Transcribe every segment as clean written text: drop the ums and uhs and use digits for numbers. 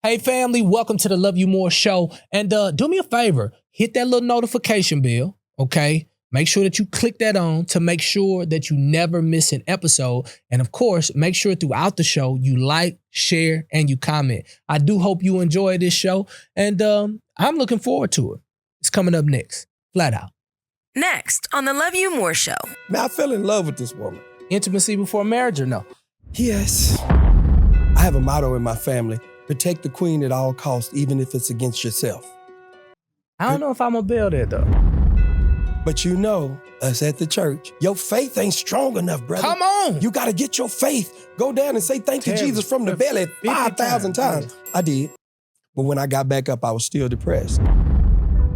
Hey family, welcome to the Love You More show. And do me a favor, hit that little notification bell, okay? Make sure that you click that on to make sure that you never miss an episode. And of course, make sure throughout the show you like, share, and you comment. I do hope you enjoy this show. And I'm looking forward to it. It's coming up next, flat out. Next on the Love You More show. Man, I fell in love with this woman. Intimacy before marriage or no? Yes. I have a motto in my family. Protect the queen at all costs, even if it's against yourself. I don't know if I'm gonna build it though. But you know, us at the church, your faith ain't strong enough, brother. Come on. You gotta get your faith. Go down and say thank you, Jesus, from the belly 5,000 times. I did. But when I got back up, I was still depressed.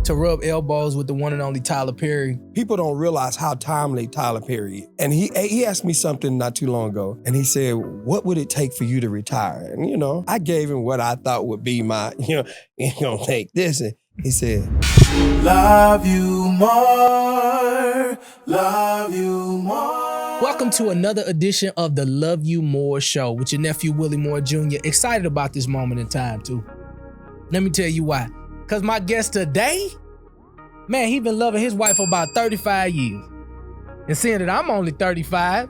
To rub elbows with the one and only Tyler Perry. People don't realize how timely Tyler Perry is. And he asked me something not too long ago, and he said, what would it take for you to retire? And, you know, I gave him what I thought would be my, you gonna take this. And he said, love you more, love you more. Welcome to another edition of the Love You More show with your nephew, Willie Moore Jr. Excited about this moment in time, too. Let me tell you why. Because my guest today, man, he been loving his wife for about 35 years. And seeing that I'm only 35,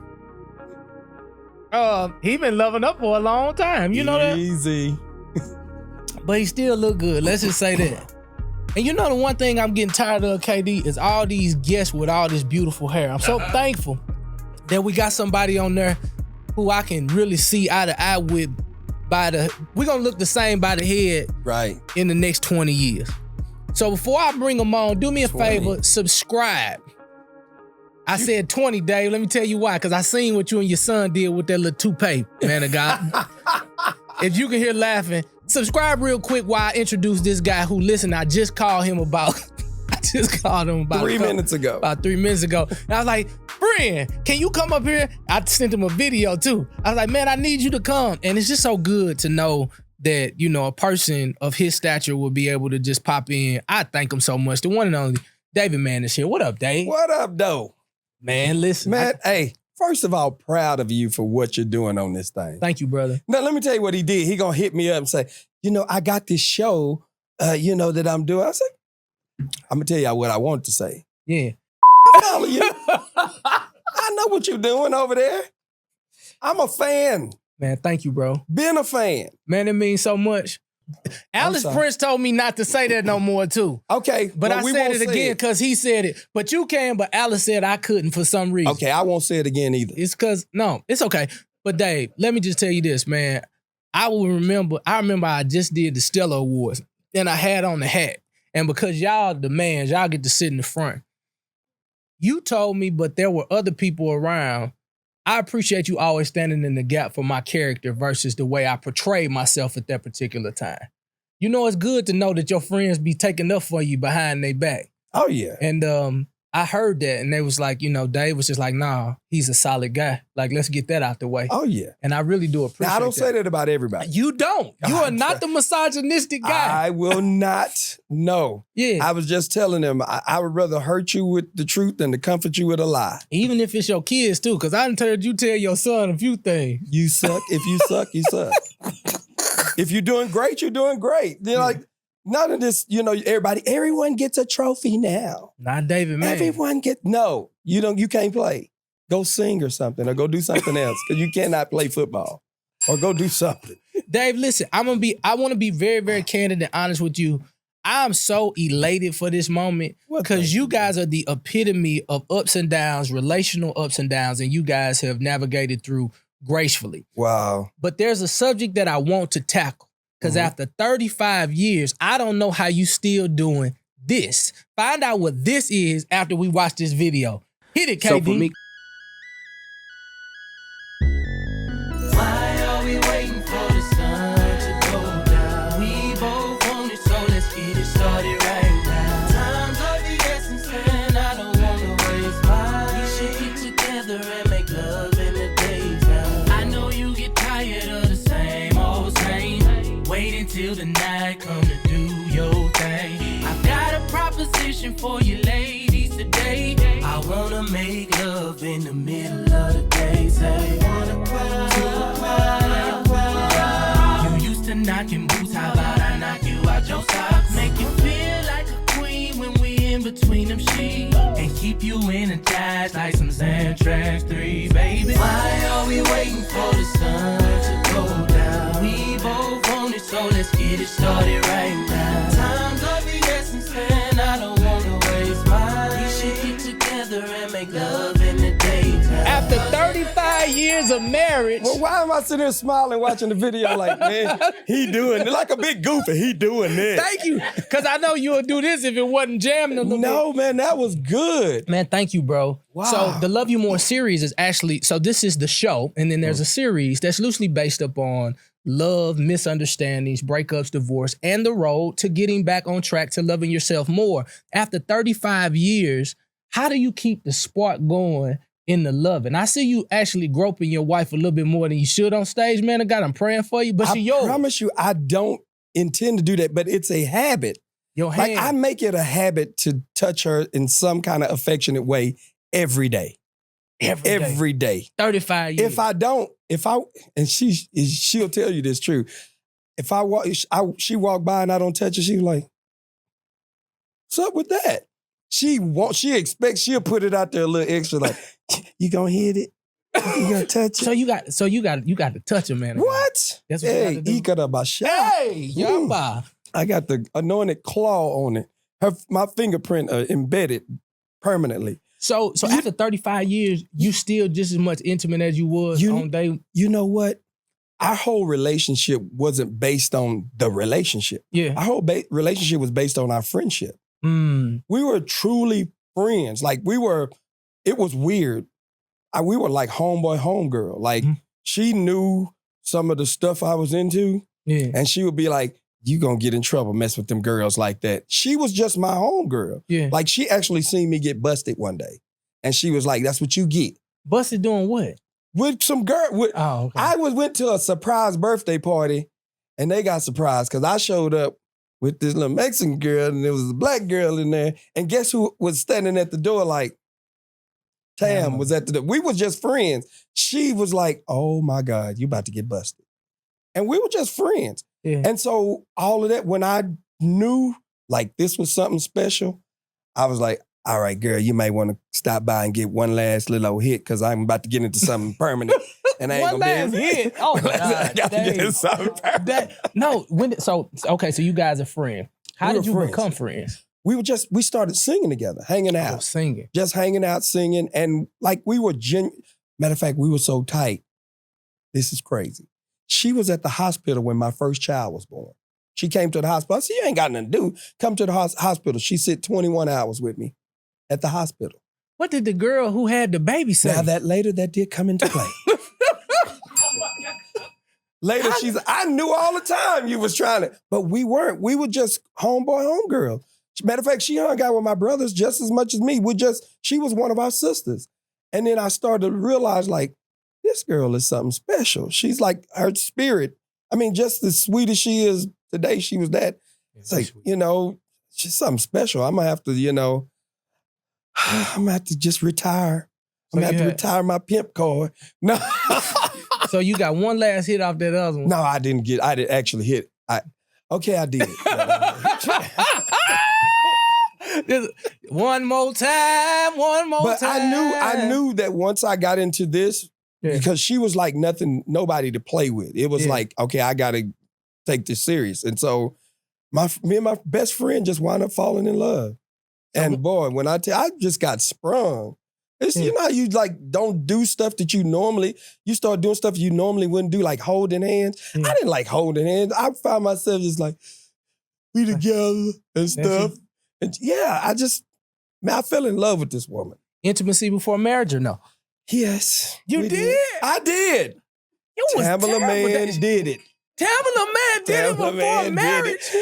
he been loving her for a long time. You know that? Easy. But he still look good. Let's just say that. And you know the one thing I'm getting tired of, KD, is all these guests with all this beautiful hair. I'm so thankful that we got somebody on there who I can really see eye to eye with. We're gonna look the same by the head right in the next 20 years. So before I bring them on, do me a favor, subscribe. I said 20, Dave. Let me tell you why, because I seen what you and your son did with that little toupee, man of God. If you can hear laughing, subscribe real quick while I introduce this guy who, listen, I just called him about 3 minutes ago. About 3 minutes ago. And I was like, friend, can you come up here? I sent him a video too. I was like, man, I need you to come. And it's just so good to know that, you know, a person of his stature will be able to just pop in. I thank him so much. The one and only David Mann is here. What up, Dave? What up, though? Man, listen. Man, hey, first of all, proud of you for what you're doing on this thing. Thank you, brother. Now, let me tell you what he did. He gonna hit me up and say, you know, I got this show, that I'm doing. I said, I'm gonna tell you what I want to say. Yeah. Follow you. I know what you're doing over there. I'm a fan. Man, thank you, bro. Being a fan. Man, it means so much. Alice Prince told me not to say that no more, too. Okay. But I said it again because he said it. But you can, but Alice said I couldn't for some reason. Okay, I won't say it again either. It's because, no, it's okay. But Dave, let me just tell you this, man. I remember I just did the Stellar Awards and I had on the hat. And because y'all the mans, y'all get to sit in the front. You told me, but there were other people around. I appreciate you always standing in the gap for my character versus the way I portrayed myself at that particular time. You know, it's good to know that your friends be taking up for you behind their back. Oh, yeah. And I heard that, and they was like, you know, Dave was just like, nah, he's a solid guy. Like, let's get that out the way. Oh, yeah. And I really do appreciate that. Now, I don't say that about everybody. You don't. You are not the misogynistic guy. I will not. No. Yeah. I was just telling them, I would rather hurt you with the truth than to comfort you with a lie. Even if it's your kids, too, because I done heard you tell your son a few things. You suck. If you suck, you suck. If you're doing great, you're doing great. They're like, none of this, you know, everyone gets a trophy now. Not David Mann. Everyone no, you can't play. Go sing or something or go do something else because you cannot play football or go do something. Dave, listen, I want to be very, very candid and honest with you. I'm so elated for this moment because you guys are the epitome of ups and downs, relational ups and downs, and you guys have navigated through gracefully. Wow. But there's a subject that I want to tackle. Because after 35 years, I don't know how you still doing this. Find out what this is after we watch this video. Hit it, KD. So for me, why are we waiting for the sun to go down? We both want it, so let's get it started right now. Time's of the essence, and I don't want to waste mine. We should get together and make love in the daytime. I know you get tired of the same old same. Wait until the night come to do your thing. I've got a proposition for you ladies today. I wanna make love in the middle of the day. Say, wanna cry. You used to to knocking boots. How about I knock you out your socks? Make you feel like a queen when we in between them sheets. And keep you energized like some Xantrax 3, baby. Why are we waiting for the sun to go down? We both want it, so let's get it started right now. Time's of the essence, and I don't wanna waste mine. We should get together and make love in the daytime. After 35 years of marriage. Well, why am I sitting there smiling watching the video like, man, he doing it like a big goofy. He doing this. Thank you. Because I know you would do this if it wasn't jamming a little bit. No, man, that was good. Man, thank you, bro. Wow. So the Love You More series is actually, so this is the show, and then there's a series that's loosely based upon love, misunderstandings, breakups, divorce, and the road to getting back on track to loving yourself more. After 35 years, how do you keep the spark going in the loving? I see you actually groping your wife a little bit more than you should on stage, man. of God, I'm praying for you, but she yours. I promise you, I don't intend to do that, but it's a habit. Your hand. Like, I make it a habit to touch her in some kind of affectionate way every day. Every day. 35 years. If I don't, and she'll tell you this true. If she walk by and I don't touch her, she's like, what's up with that? She expects she'll put it out there a little extra, like, you gonna hit it? You gonna touch it? So you got to touch her, man. What? That's what Hey, you got to do. Ikarabasha. Hey, yamba. I got the anointed claw on it. My fingerprint embedded permanently. So after 35 years, you still just as much intimate as you was on day. You know what? Our whole relationship wasn't based on the relationship. Yeah. Our whole relationship was based on our friendship. Mm. We were truly friends. Like, it was weird. We were like homeboy, homegirl. Like, she knew some of the stuff I was into. Yeah. And she would be like, you gonna get in trouble mess with them girls like that. She was just my homegirl. Yeah. Like, she actually seen me get busted one day. And she was like, that's what you get. Busted doing what? With some girl. Oh, okay. I went to a surprise birthday party and they got surprised because I showed up with this little Mexican girl and there was a black girl in there. And guess who was standing at the door like, Tam was at the door. We was just friends. She was like, oh my God, you about to get busted. And we were just friends. Yeah. And so all of that, when I knew like this was something special, I was like, all right, girl, you may want to stop by and get one last little old hit because I'm about to get into something permanent. And I ain't One gonna last hit. Oh my God. I got to get into something permanent. So you guys are friends. How We did were you friends. become friends? We started singing together, hanging out. Oh, singing. Just hanging out, singing. And like we were matter of fact, we were so tight. This is crazy. She was at the hospital when my first child was born. She came to the hospital. I said, you ain't got nothing to do. Come to the hospital. She sit 21 hours with me at the hospital. What did the girl who had the baby say? Now that did come into play. Later, she's like, I knew all the time you was trying to, but we weren't. We were just homeboy, homegirl. Matter of fact, she hung out with my brothers just as much as me. She was one of our sisters. And then I started to realize, like, this girl is something special. She's like, her spirit. I mean, just as sweet as she is today, she was that. It's like, sweet. She's something special. I'm gonna have to, I'm gonna have to just retire. I'm gonna have to retire my pimp card. No. So you got one last hit off that other one? No, I didn't actually hit. I did. One more time. But I knew that once I got into this, because she was like nobody to play with. It was like, okay, I gotta take this serious. And so me and my best friend just wound up falling in love. And boy, when I just got sprung. It's, you know how you like don't do stuff that you start doing stuff you normally wouldn't do, like holding hands. I didn't like holding hands. I found myself just like, we together and stuff. And I fell in love with this woman. Intimacy before marriage or no? Yes. You did? I did. You was Tamela Man did it. Tamela Man did it before marriage.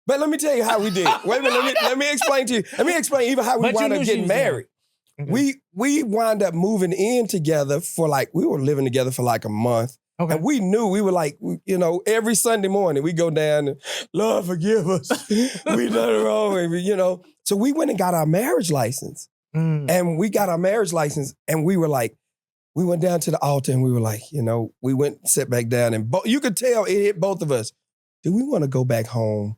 But let me tell you how we did it. Wait a minute, let me explain to you. Let me explain even how we wound up getting married. Okay. We wound up moving in together we were living together for like a month. Okay. And we knew, we were like, every Sunday morning we go down and, Lord, forgive us. We done it wrong, and So we went and got our marriage license. And we got our marriage license and we were like, we went down to the altar and we were like, we went and sat back down and you could tell it hit both of us. Do we want to go back home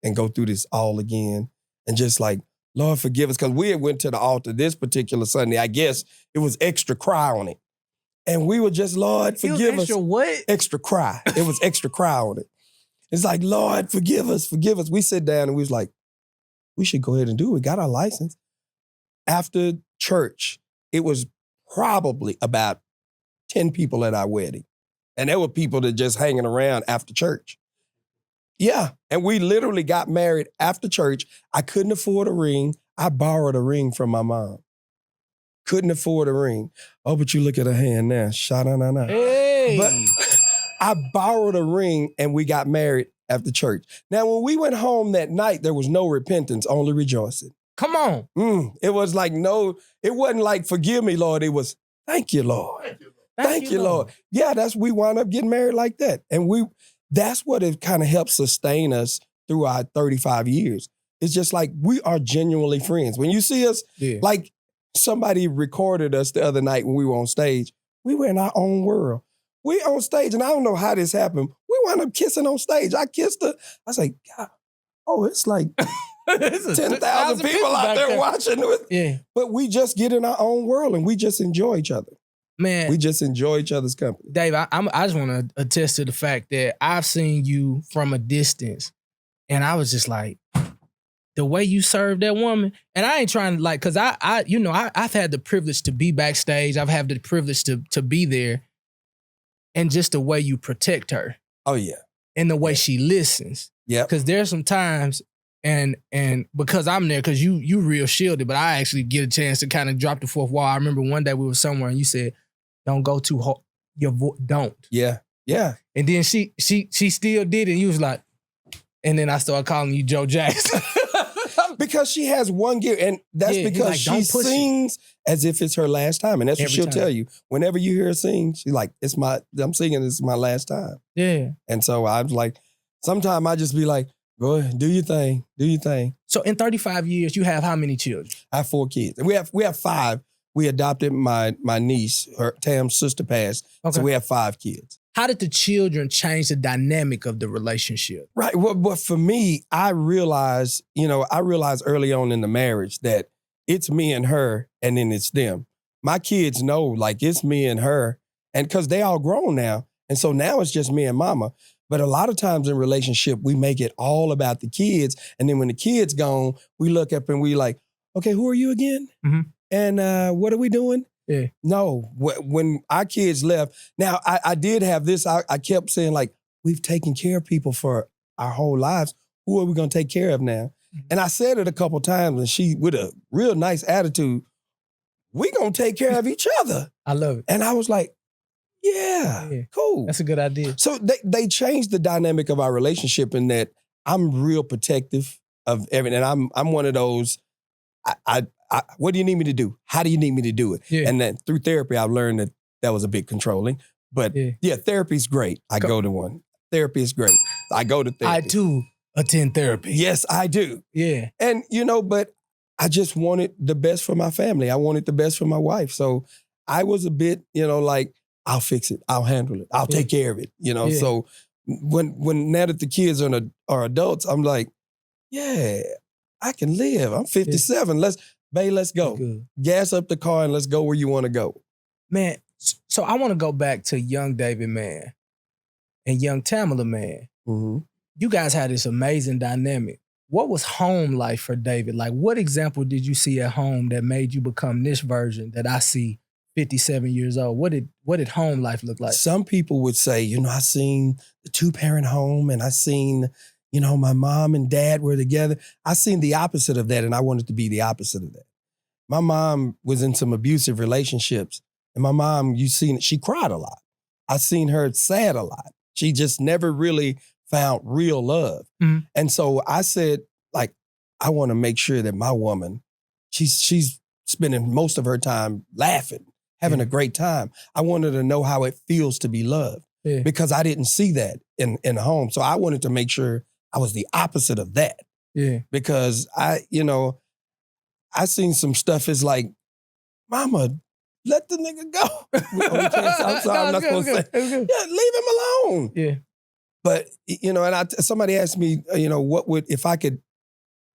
and go through this all again? And just like, Lord, forgive us. Because we had went to the altar this particular Sunday. I guess it was extra cry on it. And we were just, Lord, forgive us. Extra what? Extra cry. It was extra cry on it. It's like, Lord, forgive us, forgive us. We sit down and we was like, we should go ahead and do it. We got our license. After church, it was probably about 10 people at our wedding. And there were people that just hanging around after church. Yeah. And we literally got married after church. I couldn't afford a ring. I borrowed a ring from my mom. Couldn't afford a ring. Oh, but you look at her hand now. Sha-na-na-na. Hey. But I borrowed a ring and we got married after church. Now, when we went home that night, there was no repentance, only rejoicing. Come on. It was like, it wasn't like, forgive me, Lord. It was, thank you, Lord. Thank you, Lord. Yeah, we wound up getting married like that. And that's what it kind of helped sustain us through our 35 years. It's just like, we are genuinely friends. When you see us, like somebody recorded us the other night when we were on stage, we were in our own world. We on stage, and I don't know how this happened. We wound up kissing on stage. I kissed her. I was like, God, it's like 10,000 people out there watching. Yeah. But we just get in our own world and we just enjoy each other. Man. We just enjoy each other's company. Dave, I just want to attest to the fact that I've seen you from a distance, and I was just like, the way you serve that woman, and I ain't trying to because I've had the privilege to be backstage. I've had the privilege to be there, and just the way you protect her. Oh yeah, and the way she listens. Yeah, because there's some times, and because I'm there, because you real shielded, but I actually get a chance to kind of drop the fourth wall. I remember one day we were somewhere, and you said, "Don't go too hard. Don't." Yeah, yeah. And then she still did it. And you was like, and then I started calling you Joe Jackson. Because she has one gear, and that's because she sings as if it's her last time. And that's what she'll tell you. Whenever you hear her sing, she's like, I'm singing, this is my last time. Yeah. And so I was like, sometimes I just be like, go ahead, do your thing. So in 35 years, you have how many children? I have 4 kids. We have 5. We adopted my niece, Tam's sister passed. Okay. So we have 5 kids. How did the children change the dynamic of the relationship? Right. Well, but for me, I realized early on in the marriage that it's me and her, and then it's them. My kids know, like, it's me and her, and because they all grown now. And so now it's just me and mama. But a lot of times in relationship, we make it all about the kids. And then when the kids gone, we look up and we like, okay, who are you again? Mm-hmm. And what are we doing? Yeah. No, when our kids left, now I did have this, I kept saying like, we've taken care of people for our whole lives. Who are we going to take care of now? Mm-hmm. And I said it a couple times, and she, with a real nice attitude, we going to take care of each other. I love it. And I was like, yeah, cool. That's a good idea. So they changed the dynamic of our relationship in that I'm real protective of everything. And I'm one of those, what do you need me to do? How do you need me to do it? Yeah. And then through therapy, I've learned that was a bit controlling. But yeah, therapy's great. I go to one. Therapy is great. I go to therapy. I too attend therapy. Yes, I do. Yeah. And but I just wanted the best for my family. I wanted the best for my wife. So I was a bit, like, I'll fix it. I'll handle it. I'll take care of it. So when now that the kids are adults, I'm like, yeah, I can live. I'm 57. Let's go. Gas up the car and let's go where you want to go. Man, so I want to go back to young David Mann and young Tamela Mann. Mm-hmm. You guys had this amazing dynamic. What was home life for David? Like, what example did you see at home that made you become this version that I see 57 years old? What did home life look like? Some people would say, I seen the 2-parent home, and I seen, my mom and dad were together. I seen the opposite of that, and I wanted to be the opposite of that. My mom was in some abusive relationships, and my mom, she cried a lot. I seen her sad a lot. She just never really found real love. Mm-hmm. And so I said, like, I want to make sure that my woman, she's spending most of her time laughing, having a great time. I wanted to know how it feels to be loved because I didn't see that in home. So I wanted to make sure I was the opposite of that. Yeah. Because I seen some stuff is like, Mama, let the nigga go. I'm sorry, I'm not supposed to say. Yeah, leave him alone. Yeah. But, you know, and somebody asked me, you know, if I could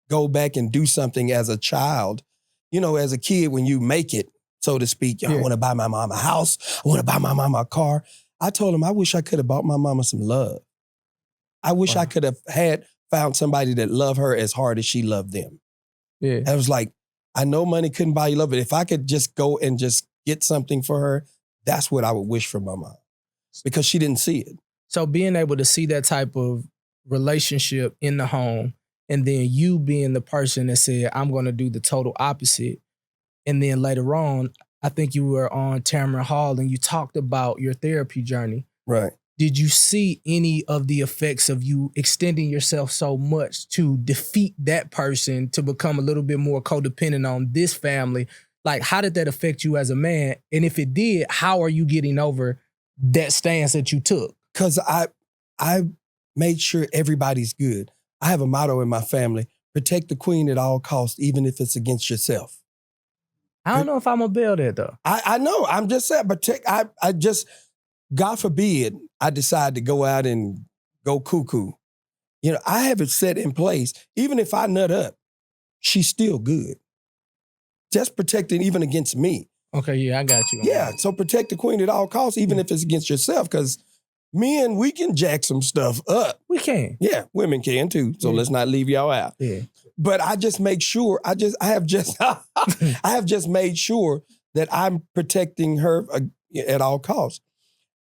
go back and do something as a child, you know, as a kid, when you make it, so to speak, I want to buy my mama a house. I want to buy my mama a car. I told him, I wish I could have bought my mama some love. I wish I could have found somebody that loved her as hard as she loved them. Yeah. I was like, I know money couldn't buy you love, but if I could just go and just get something for her, that's what I would wish for my mom, because she didn't see it. So being able to see that type of relationship in the home, and then you being the person that said, I'm going to do the total opposite. And then later on, I think you were on Tamela Hall and you talked about your therapy journey. Right. Did you see any of the effects of you extending yourself so much to defeat that person, to become a little bit more codependent on this family? Like, how did that affect you as a man? And if it did, how are you getting over that stance that you took? Because I made sure everybody's good. I have a motto in my family: protect the queen at all costs, even if it's against yourself. I don't know if I'm gonna build that though. I know. I'm just saying, I just, God forbid, I decide to go out and go cuckoo. You know, I have it set in place. Even if I nut up, she's still good. Just protecting even against me. Okay, yeah, I got you. Yeah, so protect the queen at all costs, even if it's against yourself, because men, we can jack some stuff up. We can. Yeah, women can too. So let's not leave y'all out. Yeah. But I just make sure, I have just made sure that I'm protecting her at all costs.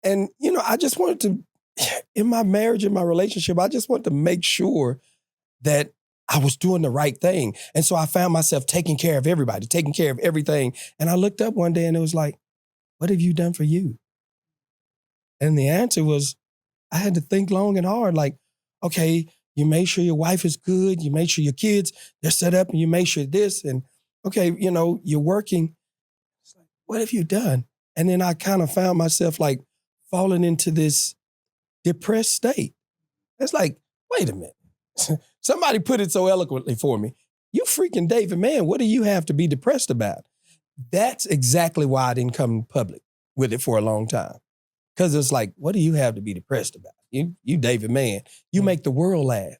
And, you know, I just wanted to, in my marriage, in my relationship, I just wanted to make sure that I was doing the right thing. And so I found myself taking care of everybody, taking care of everything. And I looked up one day and it was like, what have you done for you? And the answer was, I had to think long and hard, like, okay, you make sure your wife is good, you make sure your kids, they're set up, and you make sure this, and okay, you know, you're working. It's like, what have you done? And then I kind of found myself like falling into this depressed state. It's like, wait a minute. Somebody put it so eloquently for me. You freaking David Mann, what do you have to be depressed about? That's exactly why I didn't come public with it for a long time. Because it's like, what do you have to be depressed about? You David Mann, you make the world laugh.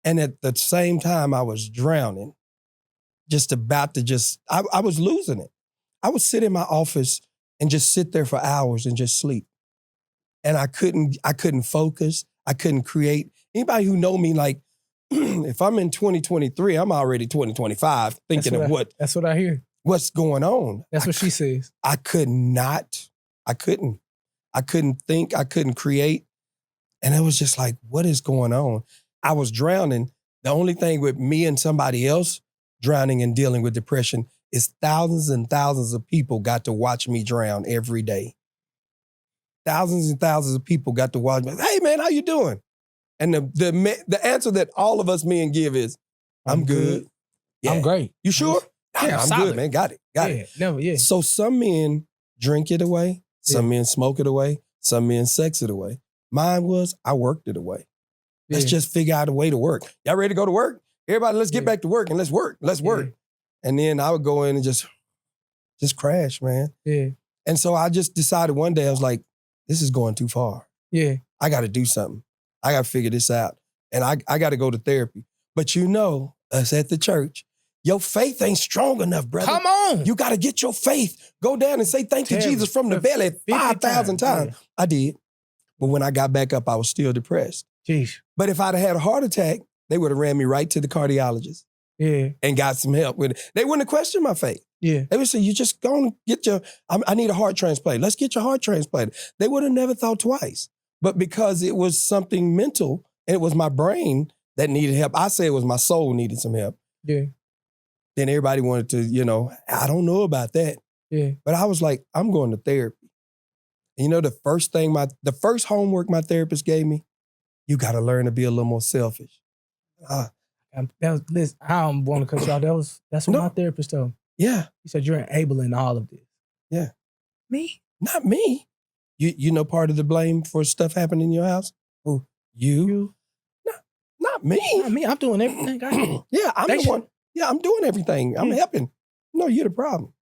And at the same time, I was drowning, just about to I was losing it. I would sit in my office and just sit there for hours and just sleep. And I couldn't focus. I couldn't create. Anybody who know me, like, if I'm in 2023, I'm already 2025 thinking of what. That's what I hear. What's going on. That's what she says. I couldn't think, I couldn't create. And it was just like, what is going on? I was drowning. The only thing with me and somebody else drowning and dealing with depression is thousands and thousands of people got to watch me drown every day. Thousands and thousands of people got to watch me. Hey man, how you doing? And the answer that all of us men give is, I'm good. Yeah. I'm great. You sure? Yeah, I'm solid. good, man. Got it. Never, yeah. So some men drink it away. Some men smoke it away. Some men sex it away. Mine was, I worked it away. Let's just figure out a way to work. Y'all ready to go to work? Everybody, let's get back to work and let's work. Let's work. And then I would go in and just crash, man. Yeah. And so I just decided one day, I was like, this is going too far. Yeah. I got to do something. I got to figure this out. And I got to go to therapy. But you know, us at the church, your faith ain't strong enough, brother. Come on. You got to get your faith. Go down and say thank you, Jesus, from the belly 5,000 times. Yeah. I did. But when I got back up, I was still depressed. Jeez. But if I'd have had a heart attack, they would have ran me right to the cardiologist. Yeah. And got some help with it. They wouldn't have questioned my faith. Yeah. They would say, you just go and get I need a heart transplant. Let's get your heart transplanted. They would have never thought twice. But because it was something mental and it was my brain that needed help, I say it was my soul needed some help. Yeah. Then everybody wanted to, I don't know about that. Yeah. But I was like, I'm going to therapy. And the first homework my therapist gave me, you got to learn to be a little more selfish. I don't want to cut you off. That's what my therapist told me. Yeah. He said, you're enabling all of this. Yeah. Me? Not me. You know part of the blame for stuff happening in your house? Who? You? No, not me. Not me. I'm doing everything I can. Yeah, I'm the one. Yeah, I'm doing everything. I'm helping. No, you're the problem.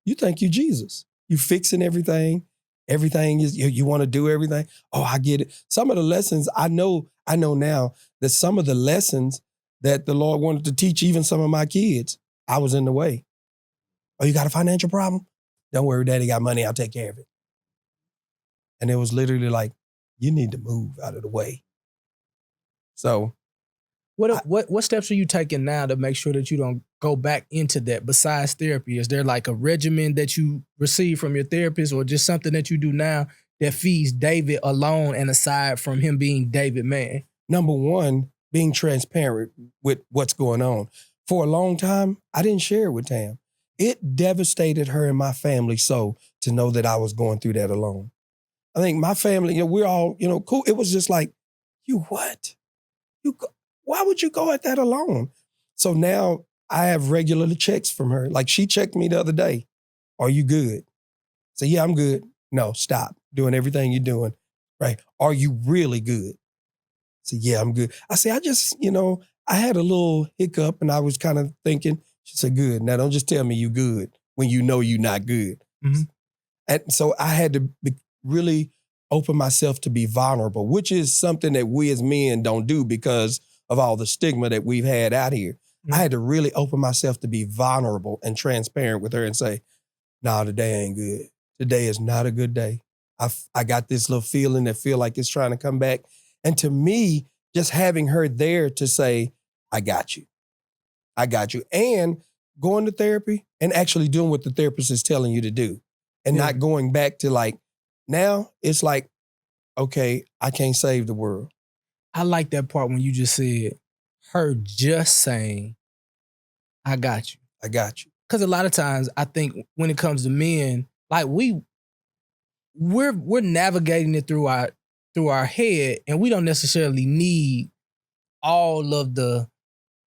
You think you Jesus. You fixing everything. Everything is, you want to do everything. Oh, I get it. Some of the lessons I know now that some of the lessons that the Lord wanted to teach even some of my kids, I was in the way. Oh, you got a financial problem? Don't worry, Daddy got money. I'll take care of it. And it was literally like, you need to move out of the way. So what steps are you taking now to make sure that you don't go back into that besides therapy? Is there like a regimen that you receive from your therapist or just something that you do now that feeds David alone and aside from him being David Mann? Number one, being transparent with what's going on. For a long time, I didn't share it with Tam. It devastated her and my family so to know that I was going through that alone. I think my family, we're all, cool. It was just like, you what? Why would you go at that alone? So now I have regular checks from her. Like she checked me the other day. Are you good? Say, yeah, I'm good. No, stop doing everything you're doing. Right. Are you really good? Say, yeah, I'm good. I say, I just, I had a little hiccup and I was kind of thinking. She said, good. Now don't just tell me you good when you know you're not good. Mm-hmm. And so I had to really open myself to be vulnerable, which is something that we as men don't do because of all the stigma that we've had out here. Mm-hmm. I had to really open myself to be vulnerable and transparent with her and say, nah, today ain't good. Today is not a good day. I got this little feeling that feel like it's trying to come back. And to me, just having her there to say, I got you. I got you. And going to therapy and actually doing what the therapist is telling you to do and not going back to like, now it's like, okay, I can't save the world. I like that part when you just said, her just saying, I got you. I got you. Because a lot of times I think when it comes to men, like we're navigating it through our head and we don't necessarily need all of the,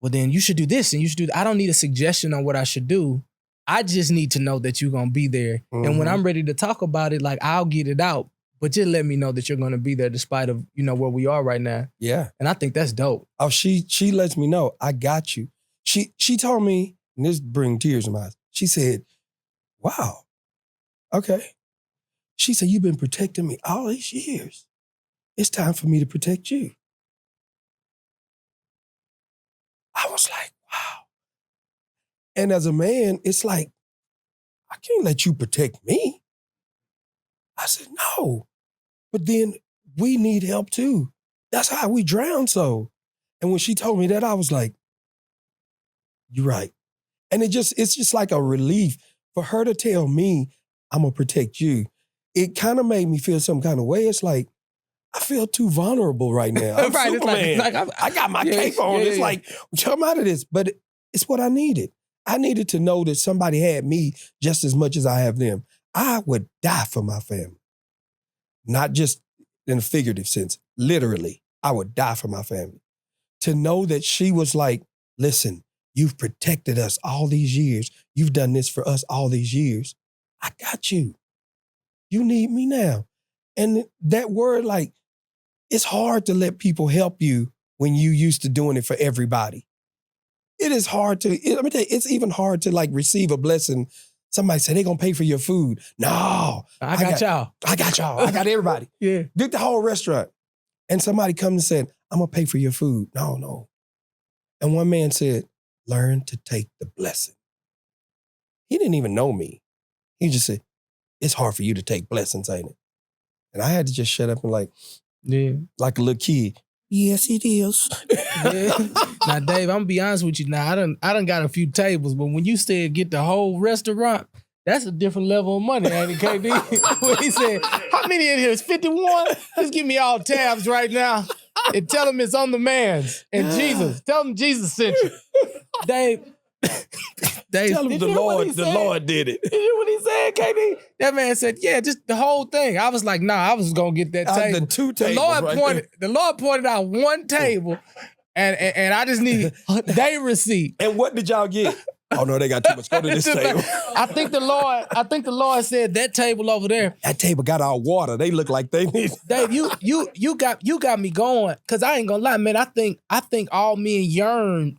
well then you should do this and you should do that. I don't need a suggestion on what I should do. I just need to know that you're going to be there. Mm-hmm. And when I'm ready to talk about it, like I'll get it out. But just let me know that you're going to be there despite of, where we are right now. Yeah. And I think that's dope. Oh, she lets me know, I got you. She told me, and this brings tears in my eyes. She said, wow, okay. She said, you've been protecting me all these years. It's time for me to protect you. I was like, wow. And as a man, it's like, I can't let you protect me. I said, no, but then we need help too. That's how we drown so. And when she told me that, I was like, you're right. And it's just like a relief for her to tell me, I'm gonna protect you. It kind of made me feel some kind of way. It's like, I feel too vulnerable right now. I'm right, Superman. It's like I got my cape on. It's like, come out of this. But it's what I needed. I needed to know that somebody had me just as much as I have them. I would die for my family. Not just in a figurative sense. Literally, I would die for my family. To know that she was like, listen, you've protected us all these years. You've done this for us all these years. I got you. You need me now. And that word, like, it's hard to let people help you when you used to doing it for everybody. It is hard to, let me tell you, it's even hard to like receive a blessing. Somebody say they're going to pay for your food. No. I got y'all. I got y'all. I got everybody. Yeah. Get the whole restaurant. And somebody comes and said, I'm going to pay for your food. No. And one man said, learn to take the blessing. He didn't even know me. He just said, it's hard for you to take blessings, ain't it? And I had to just shut up and like a little kid. Yes, it is. Yeah. Now, Dave, I'm gonna be honest with you. Now, I done got a few tables, but when you said get the whole restaurant, that's a different level of money, ain't it, KD? When he said, how many in here? It's 51? Just give me all tabs right now and tell them it's on the man's. And Jesus, tell them Jesus sent you. Dave, tell him the Lord did it. You hear what he said, KD? That man said, yeah, just the whole thing. I was like, nah, I was gonna get that table. The two tables. The Lord pointed out one table, and I just need their receipt. And what did y'all get? Oh no, they got too much. Go to this table. I think the Lord said that table over there. That table got our water. They look like they need. Dave, you got me going. Cause I ain't gonna lie, man. I think all men yearn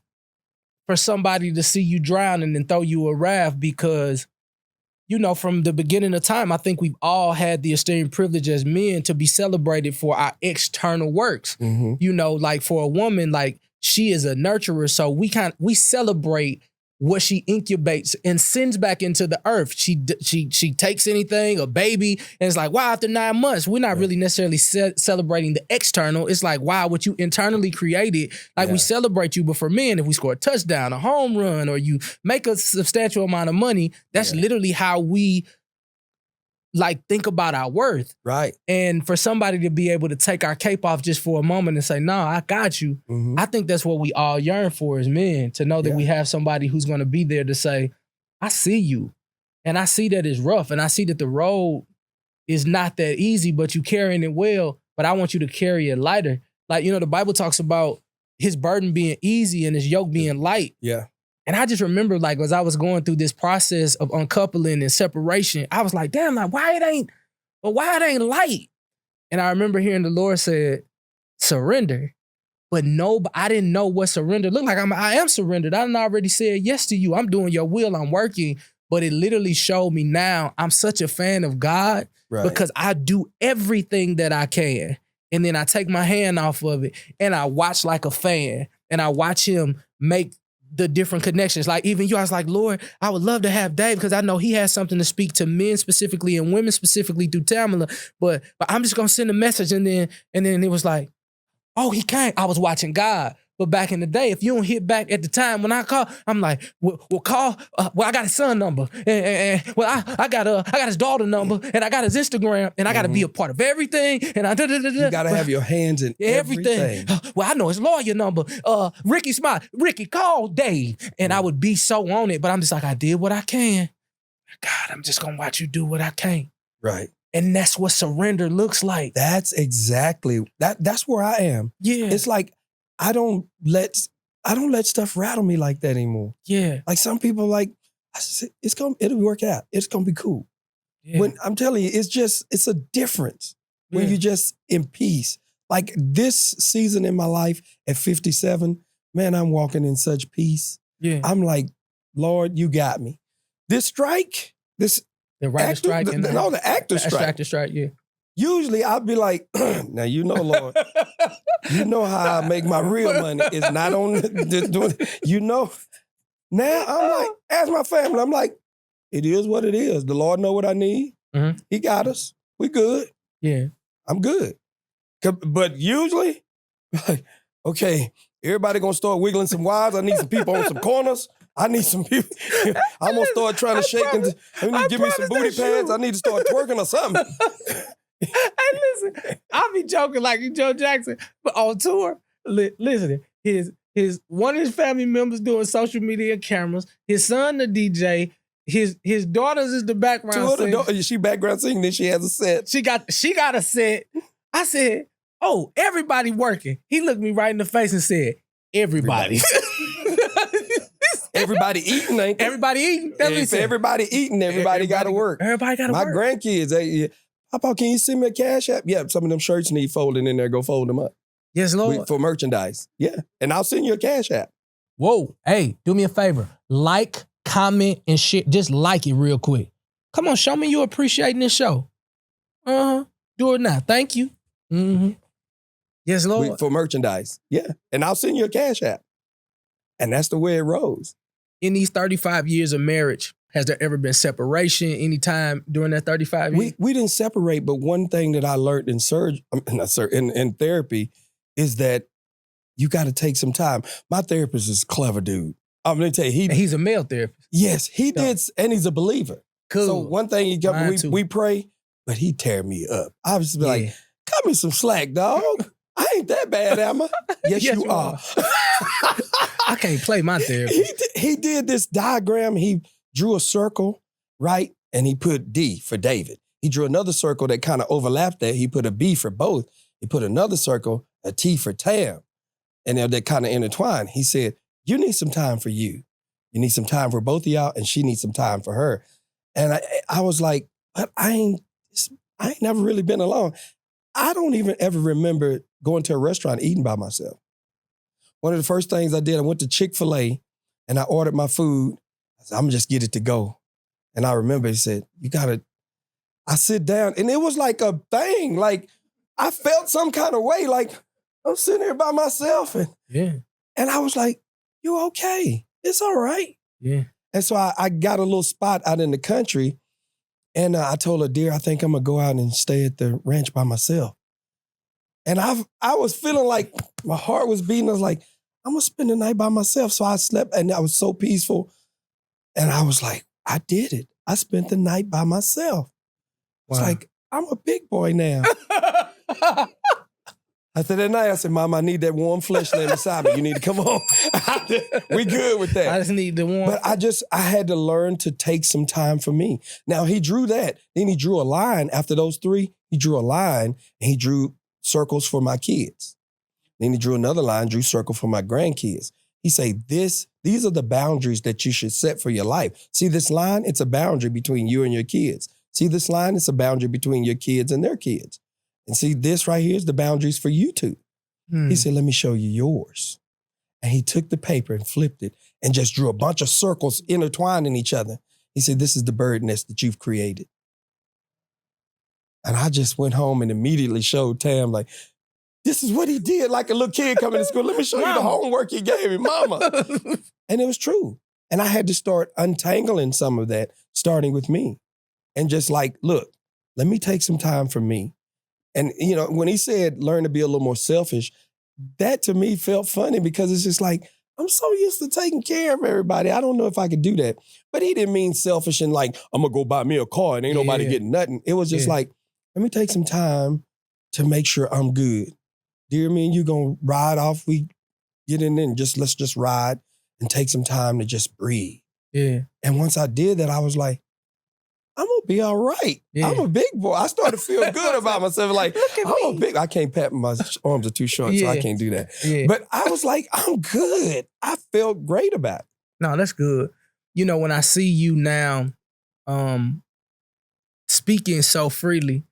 for somebody to see you drowning and throw you a raft because from the beginning of time, I think we've all had the esteemed privilege as men to be celebrated for our external works. Like for a woman, like she is a nurturer. So we celebrate what she incubates and sends back into the earth. She takes anything, a baby, and it's like, wow, after 9 months, we're not really necessarily celebrating the external. It's like, wow, what you internally created, like we celebrate you. But for men, if we score a touchdown, a home run, or you make a substantial amount of money, that's literally how we like think about our worth. Right. And for somebody to be able to take our cape off just for a moment and say, no, I got you. I think that's what we all yearn for as men, to know that we have somebody who's going to be there to say, I see you. And I see that it's rough. And I see that the road is not that easy, but you carrying it well. But I want you to carry it lighter. Like, the Bible talks about his burden being easy and his yoke being light. Yeah. And I just remember, like, as I was going through this process of uncoupling and separation, I was like, damn, like, why it ain't light? And I remember hearing the Lord said, surrender. But no, I didn't know what surrender looked like. I am surrendered. I done already said yes to you. I'm doing your will. I'm working. But it literally showed me now I'm such a fan of God because I do everything that I can. And then I take my hand off of it and I watch like a fan and I watch him make the different connections. Like even you, I was like, Lord, I would love to have Dave because I know he has something to speak to men specifically and women specifically through Tamela. But I'm just gonna send a message, and then it was like, oh, he can't. I was watching God. But back in the day, if you don't hit back at the time when I call, I'm like, well call. I got his son number, and I got his daughter number, and I got his Instagram, and I got to be a part of everything. And you got to have your hands in everything. Well, I know his lawyer number. Ricky Smart. Ricky, call Dave, and I would be so on it. But I'm just like, I did what I can. God, I'm just gonna watch you do what I can. Right. And that's what surrender looks like. That's exactly that. That's where I am. Yeah. It's like I don't let stuff rattle me like that anymore. Yeah. Like some people, like it'll work out. It's gonna be cool. Yeah. When I'm telling you, it's a difference when you're just in peace. Like this season in my life at 57, man, I'm walking in such peace. Yeah. I'm like, Lord, you got me. This strike, the writer strike, the actor strike. Actor strike, yeah. Usually I'll be like, now Lord, you know how I make my real money. It's not on doing, Now I'm like, as my family, I'm like, it is what it is. The Lord know what I need. Mm-hmm. He got us. We good. Yeah. I'm good. But usually, like, okay, everybody gonna start wiggling some wires. I need some people on some corners. I need some people. I'm gonna start trying to shake and give me some booty pads. I need to start twerking or something. Hey, listen, I'll be joking like Joe Jackson, but on tour, listen, his one of his family members doing social media cameras, his son the DJ, his daughters is the background singer. She background singing, then she has a set. She got a set. I said, oh, everybody working. He looked me right in the face and said, everybody. Everybody eating, ain't they? Everybody eating. If everybody eating, everybody got to work. Everybody got to work. My grandkids, Papa, can you send me a cash app? Yeah, some of them shirts need folding in there. Go fold them up. Yes, Lord. For merchandise. Yeah, and I'll send you a cash app. Whoa. Hey, do me a favor. Like, comment, and share. Just like it real quick. Come on, show me you appreciating this show. Do it now. Thank you. Mm-hmm. Yes, Lord. For merchandise. Yeah, and I'll send you a cash app. And that's the way it rolls. In these 35 years of marriage, has there ever been separation anytime during that 35 years? We didn't separate, but one thing that I learned in therapy is that you got to take some time. My therapist is a clever dude. I'm going to tell you, he's a male therapist. Yes, he did, and he's a believer. Cool. So one thing he got, we pray, but he tear me up. I was just like, cut me some slack, dog. I ain't that bad, am I? Yes, you are. I can't play my therapist. He did this diagram. He drew a circle, right? And he put D for David. He drew another circle that kind of overlapped that. He put a B for both. He put another circle, a T for Tam. And they're kind of intertwined. He said, you need some time for you. You need some time for both of y'all, and she needs some time for her. And I was like, but I ain't never really been alone. I don't even ever remember going to a restaurant eating by myself. One of the first things I did, I went to Chick-fil-A and I ordered my food. I said, I'm gonna just get it to go. And I remember he said, I sit down, and it was like a thing. Like, I felt some kind of way, like, I'm sitting here by myself. And I was like, you okay? It's all right. Yeah. And so I got a little spot out in the country, and I told her, dear, I think I'm going to go out and stay at the ranch by myself. And I was feeling like my heart was beating. I was like, I'm going to spend the night by myself. So I slept, and I was so peaceful. And I was like, I did it. I spent the night by myself. It's like, I'm a big boy now. After that night, I said, Mom, I need that warm flesh laying beside me. You need to come home. We good with that. I just need the warm. But I had to learn to take some time for me. Now, he drew that. Then he drew a line. After those 3, he drew a line, and he drew circles for my kids. Then he drew another line, drew circle for my grandkids. He said, these are the boundaries that you should set for your life. See this line? It's a boundary between you and your kids. See this line? It's a boundary between your kids and their kids. And see, this right here is the boundaries for you two. He said, let me show you yours. And he took the paper and flipped it and just drew a bunch of circles intertwined in each other. He said, this is the bird nest that you've created. And I just went home and immediately showed Tam, like, this is what he did, like a little kid coming to school. Let me show you the homework he gave me, Mama. And it was true. And I had to start untangling some of that, starting with me. And just like, look, let me take some time for me. And, you know, when he said learn to be a little more selfish, that to me felt funny because it's just like, I'm so used to taking care of everybody. I don't know if I could do that. But he didn't mean selfish and like, I'm going to go buy me a car and ain't nobody getting nothing. It was just like, let me take some time to make sure I'm good. Dear me and you going to ride off. We get in there and let's just ride and take some time to just breathe. Yeah. And once I did that, I was like, I'm going to be all right. Yeah. I'm a big boy. I started to feel good about myself. Like, I'm a big, I can't pat my arms are too short, so I can't do that. Yeah. But I was like, I'm good. I felt great about it. No, that's good. You know, when I see you now speaking so freely,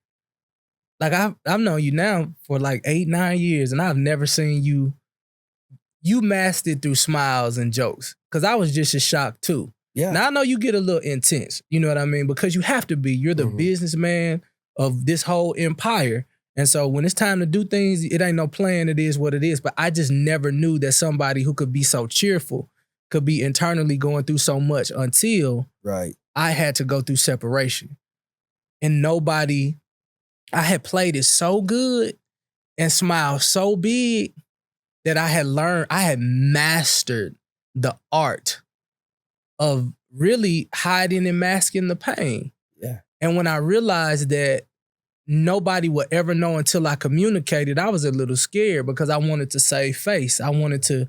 like I've known you now for like 8-9 years, and I've never seen you mastered through smiles and jokes. Because I was just as shocked too. Yeah. Now I know you get a little intense, you know what I mean? Because you have to be. You're the businessman of this whole empire. And so when it's time to do things, it ain't no plan, it is what it is. But I just never knew that somebody who could be so cheerful could be internally going through so much until I had to go through separation. And I had played it so good and smiled so big that I had mastered the art of really hiding and masking the pain. Yeah. And when I realized that nobody would ever know until I communicated, I was a little scared because I wanted to save face. I wanted to,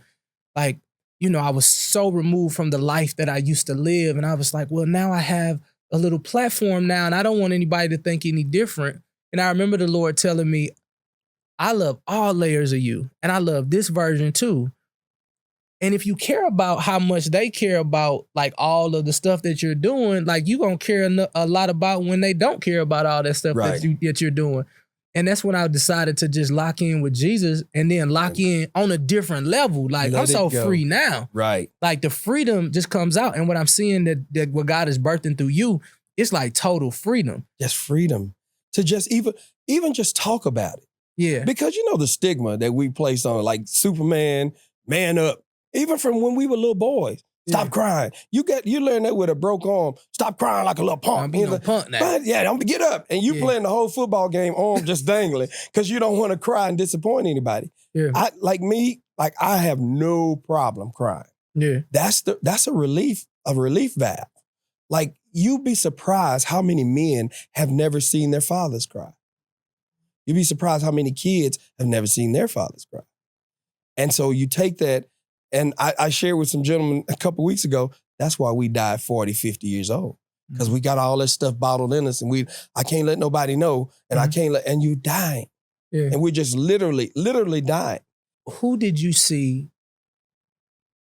like, you know, I was so removed from the life that I used to live. And I was like, well, now I have a little platform now, and I don't want anybody to think any different. And I remember the Lord telling me, I love all layers of you, and I love this version too. And if you care about how much they care about, like, all of the stuff that you're doing, like, you're going to care a lot about when they don't care about all that stuff that you're doing. And that's when I decided to just lock in with Jesus and then lock in on a different level. Like, I'm so free now. Right. Like, the freedom just comes out. And what I'm seeing that what God is birthing through you, it's like total freedom. Just freedom to just even just talk about it. Yeah. Because you know the stigma that we place on, like Superman, man up. Even from when we were little boys. Stop crying. You learn that with a broke arm. Stop crying like a little punk. I'm being a punk now. But yeah, I'm gonna get up. And you playing the whole football game, arm just dangling, because you don't want to cry and disappoint anybody. Yeah. I have no problem crying. Yeah. That's a relief valve. Like, you'd be surprised how many men have never seen their fathers cry. You'd be surprised how many kids have never seen their fathers cry. And so you take that. And I shared with some gentlemen a couple weeks ago, that's why we died 40, 50 years old. Because we got all that stuff bottled in us, and I can't let nobody know, and and you dying. Yeah. And we're just literally dying. Who did you see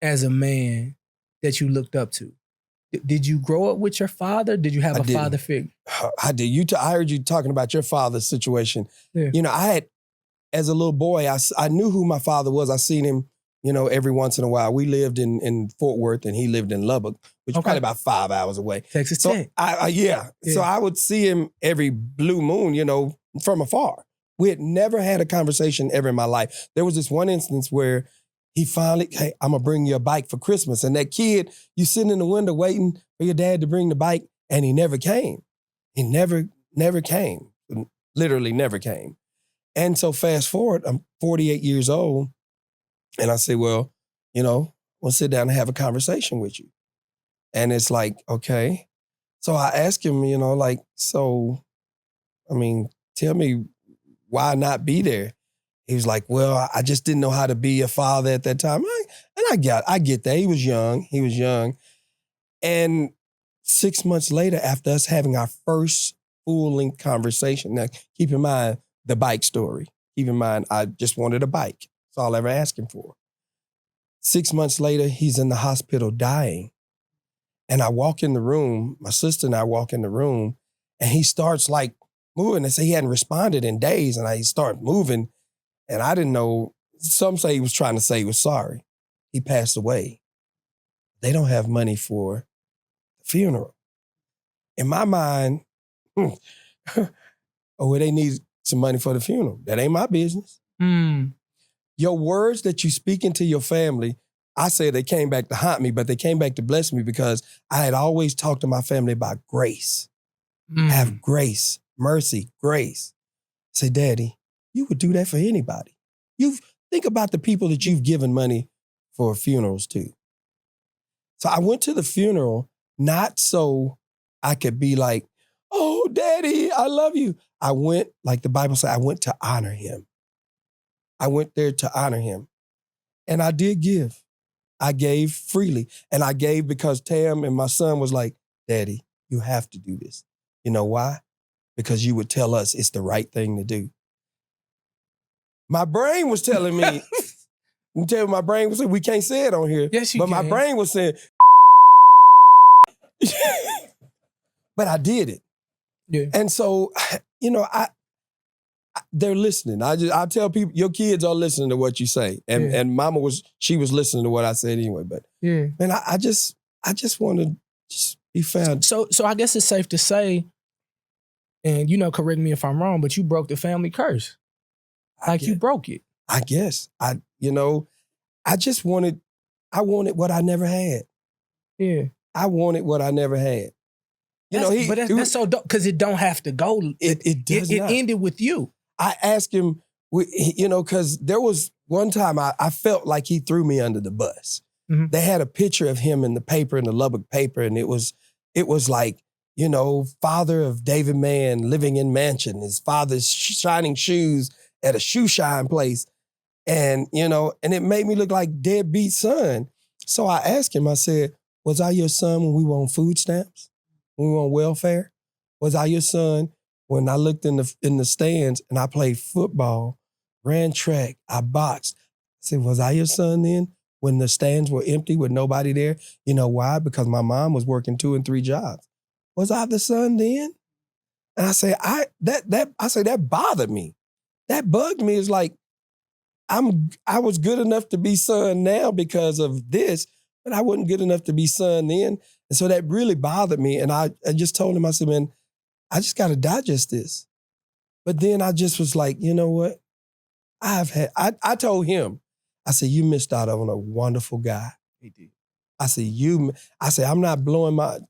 as a man that you looked up to? Did you grow up with your father? Did you have a father figure? I did. I heard you talking about your father's situation. Yeah. You know, as a little boy, I knew who my father was. I seen him every once in a while. We lived in Fort Worth and he lived in Lubbock, which is probably about 5 hours away. Texas So Tech. yeah. So I would see him every blue moon, from afar. We had never had a conversation ever in my life. There was this one instance where he finally, hey, I'm gonna bring you a bike for Christmas. And that kid, you sitting in the window waiting for your dad to bring the bike, and he never came. He never came. Literally never came. And so fast forward, I'm 48 years old, and I say, well, we'll sit down and have a conversation with you. And it's like, okay. So I asked him, tell me why not be there? He was like, well, I just didn't know how to be a father at that time. I get that. He was young. And 6 months later, after us having our first full-length conversation, now keep in mind the bike story. Keep in mind, I just wanted a bike. That's all I ever asked him for. 6 months later, he's in the hospital dying. And I walk in the room, my sister and I walk in the room, and he starts like moving. They say he hadn't responded in days, and he started moving. And I didn't know, some say he was trying to say he was sorry. He passed away. They don't have money for the funeral. In my mind, they need some money for the funeral. That ain't my business. Your words that you speak into your family, I say they came back to haunt me, but they came back to bless me because I had always talked to my family about grace. Have grace, mercy, grace. Say, Daddy, you would do that for anybody. Think about the people that you've given money for funerals to. So I went to the funeral not so I could be like, oh, Daddy, I love you. I went, like the Bible said, I went to honor him. I went there to honor him. And I did give. I gave freely. And I gave because Tam and my son was like, Daddy, you have to do this. You know why? Because you would tell us it's the right thing to do. My brain was telling me, my brain was saying, we can't say it on here. Yes, you but can. my brain was saying, but I did it. Yeah. And so, they're listening. I tell people, your kids are listening to what you say. And Mama was listening to what I said anyway. But man, I just want to just be found. So I guess it's safe to say, and correct me if I'm wrong, but you broke the family curse. You broke it. I guess. I wanted what I never had. Yeah. I wanted what I never had. That's so dope because it don't have to go. It does not. It ended with you. I asked him, because there was one time I felt like he threw me under the bus. Mm-hmm. They had a picture of him in the paper, in the Lubbock paper, and it was like, father of David Mann living in mansion, his father's shining shoes at a shoe shine place. And, and it made me look like deadbeat son. So I asked him, I said, was I your son when we were on food stamps? When we were on welfare? Was I your son when I looked in the stands and I played football, ran track, I boxed? I said, was I your son then when the stands were empty with nobody there? You know why? Because my mom was working 2 and 3 jobs. Was I the son then? And I say, that bothered me. That bugged me. It's like, I was good enough to be son now because of this, but I wasn't good enough to be son then. And so that really bothered me. And I just told him, I said, man, I just got to digest this. But then I just was like, you know what? I told him, I said, you missed out on a wonderful guy. He did. I said, I'm not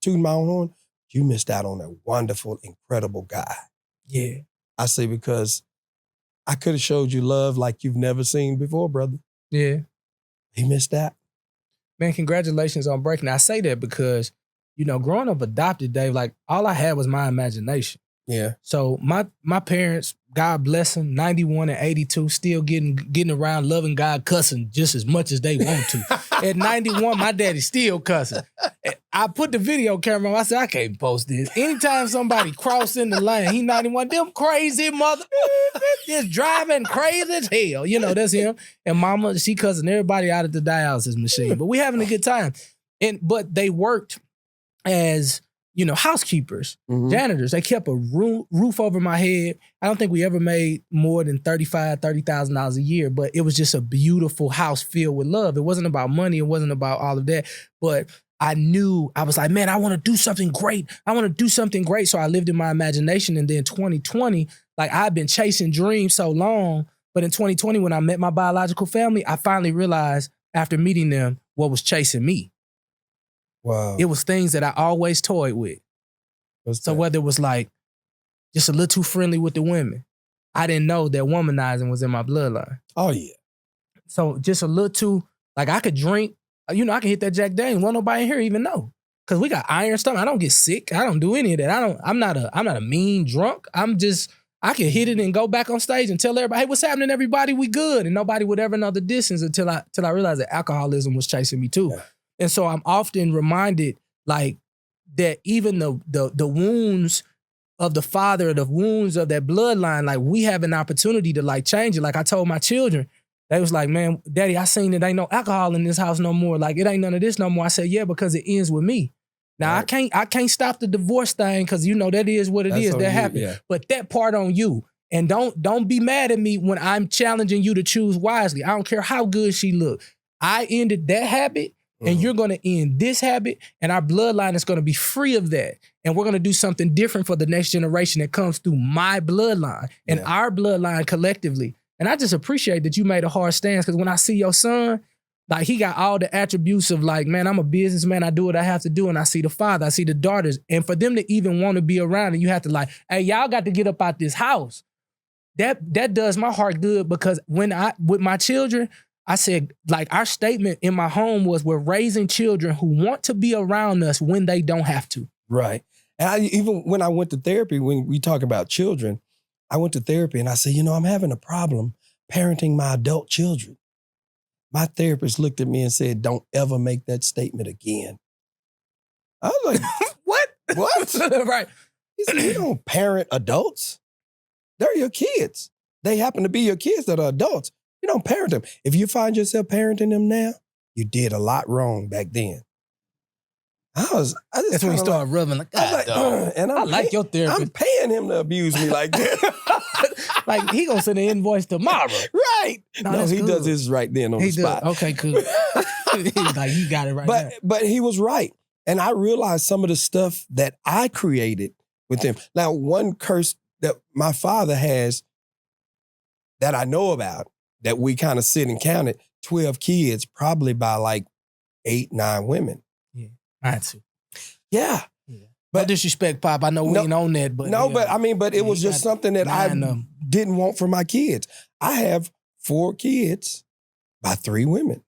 tooting my own horn. You missed out on a wonderful, incredible guy. Yeah. I say, because I could have showed you love like you've never seen before, brother. Yeah. He missed that. Man, congratulations on breaking. I say that because, growing up adopted, Dave, like all I had was my imagination. Yeah. So my parents, God bless them, 91 and 82, still getting around loving God, cussing just as much as they want to. At 91, my daddy still cussing. I put the video camera on. I said, I can't post this. Anytime somebody crossing the lane, he 91, them crazy mother, just driving crazy as hell. That's him. And mama, she cussing everybody out at the dialysis machine. But we having a good time. But they worked as housekeepers, Mhm. janitors. They kept a roof over my head. I don't think we ever made more than $30,000 a year, but it was just a beautiful house filled with love. It wasn't about money. It wasn't about all of that. But I knew, I was like, man, I want to do something great. I want to do something great. So I lived in my imagination. And then 2020, like I've been chasing dreams so long. But in 2020, when I met my biological family, I finally realized after meeting them what was chasing me. Wow. It was things that I always toyed with. What's So that? whether it was like just a little too friendly with the women, I didn't know that womanizing was in my bloodline. Oh, yeah. So just a little too, like I could drink, I could hit that Jack Daniels. Won't nobody in here even know. Cause we got iron stomach. I don't get sick. I don't do any of that. I'm not a mean drunk. I can hit it and go back on stage and tell everybody, hey, what's happening, everybody? We good. And nobody would ever know the distance until I realized that alcoholism was chasing me too. Yeah. And so I'm often reminded like that even the wounds of the father, the wounds of that bloodline, like we have an opportunity to like change it. Like I told my children, they was like, man, daddy, I seen it ain't no alcohol in this house no more. Like it ain't none of this no more. I said, yeah, because it ends with me. Now Right. I can't stop the divorce thing because that is what it That's is. on That you, happened. yeah. But that part on you. And don't be mad at me when I'm challenging you to choose wisely. I don't care how good she look. I ended that habit and you're going to end this habit and our bloodline is going to be free of that. And we're going to do something different for the next generation that comes through my bloodline and our bloodline collectively. And I just appreciate that you made a hard stance because when I see your son, like he got all the attributes of like, man, I'm a businessman. I do what I have to do. And I see the father, I see the daughters. And for them to even want to be around and you have to like, hey, y'all got to get up out this house. That does my heart good because with my children, I said, like our statement in my home was we're raising children who want to be around us when they don't have to. Right. And even when I went to therapy, when we talk about children, I went to therapy and I said, I'm having a problem parenting my adult children. My therapist looked at me and said, don't ever make that statement again. I was like, what? Right. He said, you don't parent adults. They're your kids. They happen to be your kids that are adults. You don't parent them. If you find yourself parenting them now, you did a lot wrong back then. That's when you start rubbing like, and I like your therapist. I'm paying him to abuse me like that. Like he gonna send an invoice tomorrow. Right. No, he good. does this right then on the spot. Okay, cool. Like you got it right now. But he was right. And I realized some of the stuff that I created with him. Now, one curse that my father has that I know about, that we kind of sit and counted, 12 kids, probably by like 8, 9 women. Yeah, I had to. Yeah. But no disrespect, Pop. I know we ain't on that, but but it was just something that I didn't want for my kids. I have 4 kids by 3 women.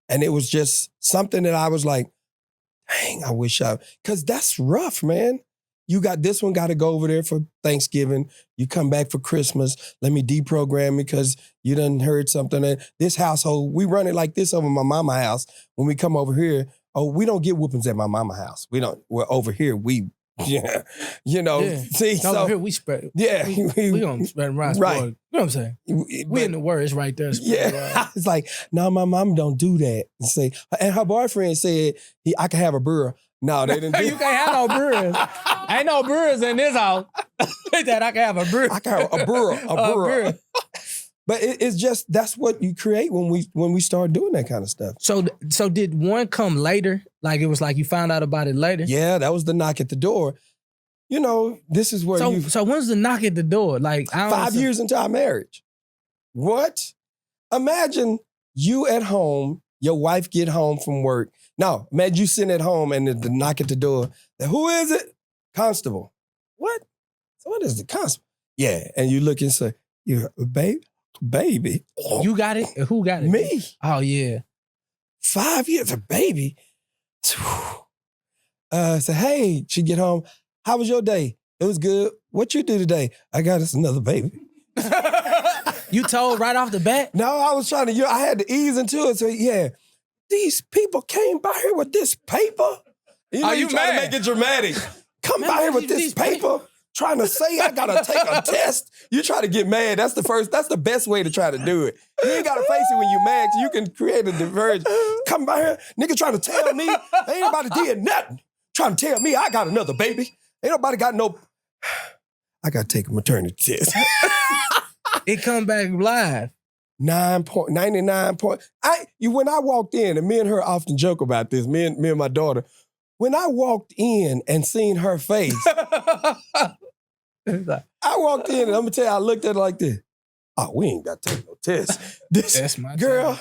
And it was just something that I was like, dang, I wish because that's rough, man. You got this one got to go over there for Thanksgiving. You come back for Christmas. Let me deprogram because you done heard something. And this household, we run it like this over my mama house. When we come over here, we don't get whoopings at my mama house. We're over here. See, so over here we spread. Yeah. We gonna spread rice. Right. You know what I'm saying? We in the words right there. Yeah. It's like, no, my mom don't do that. And her boyfriend said I could have a burr. No, they didn't do You can't have no brewers. Ain't no brewers in this house. That I can have a brewer. I can have a brewer. But it's just, that's what you create when we start doing that kind of stuff. So did one come later? Like it was like you found out about it later? Yeah, that was the knock at the door. This is where So when's the knock at the door? Like 5 years into our marriage. What? Imagine you at home, your wife get home from work. No, imagine you sitting at home and the knock at the door. Who is it? Constable. What? So what is the constable? Yeah, and you look and say, "You're a baby. You got it? Who got it? Me. Oh, yeah. 5 years, a baby. So, hey, she get home. How was your day? It was good. What you do today? I got us another baby. You told right off the bat? No, I was trying to, I had to ease into it. So, yeah, these people came by here with this paper. Are you trying mad? to make it dramatic. Come by here with this paper. Trying to say I gotta take a test. You try to get mad. That's the best way to try to do it. You ain't gotta face it when you mad. You can create a diversion. Come by here, nigga trying to tell me ain't nobody did nothing. trying to tell me I got another baby. Ain't nobody got no. I got to take a maternity test. It come back live. 9.99 when I walked in, and me and her often joke about this, me and my daughter, when I walked in and seen her face, I walked in and I'm gonna tell you, I looked at her like this. Oh, we ain't got to take no test. That's my girl,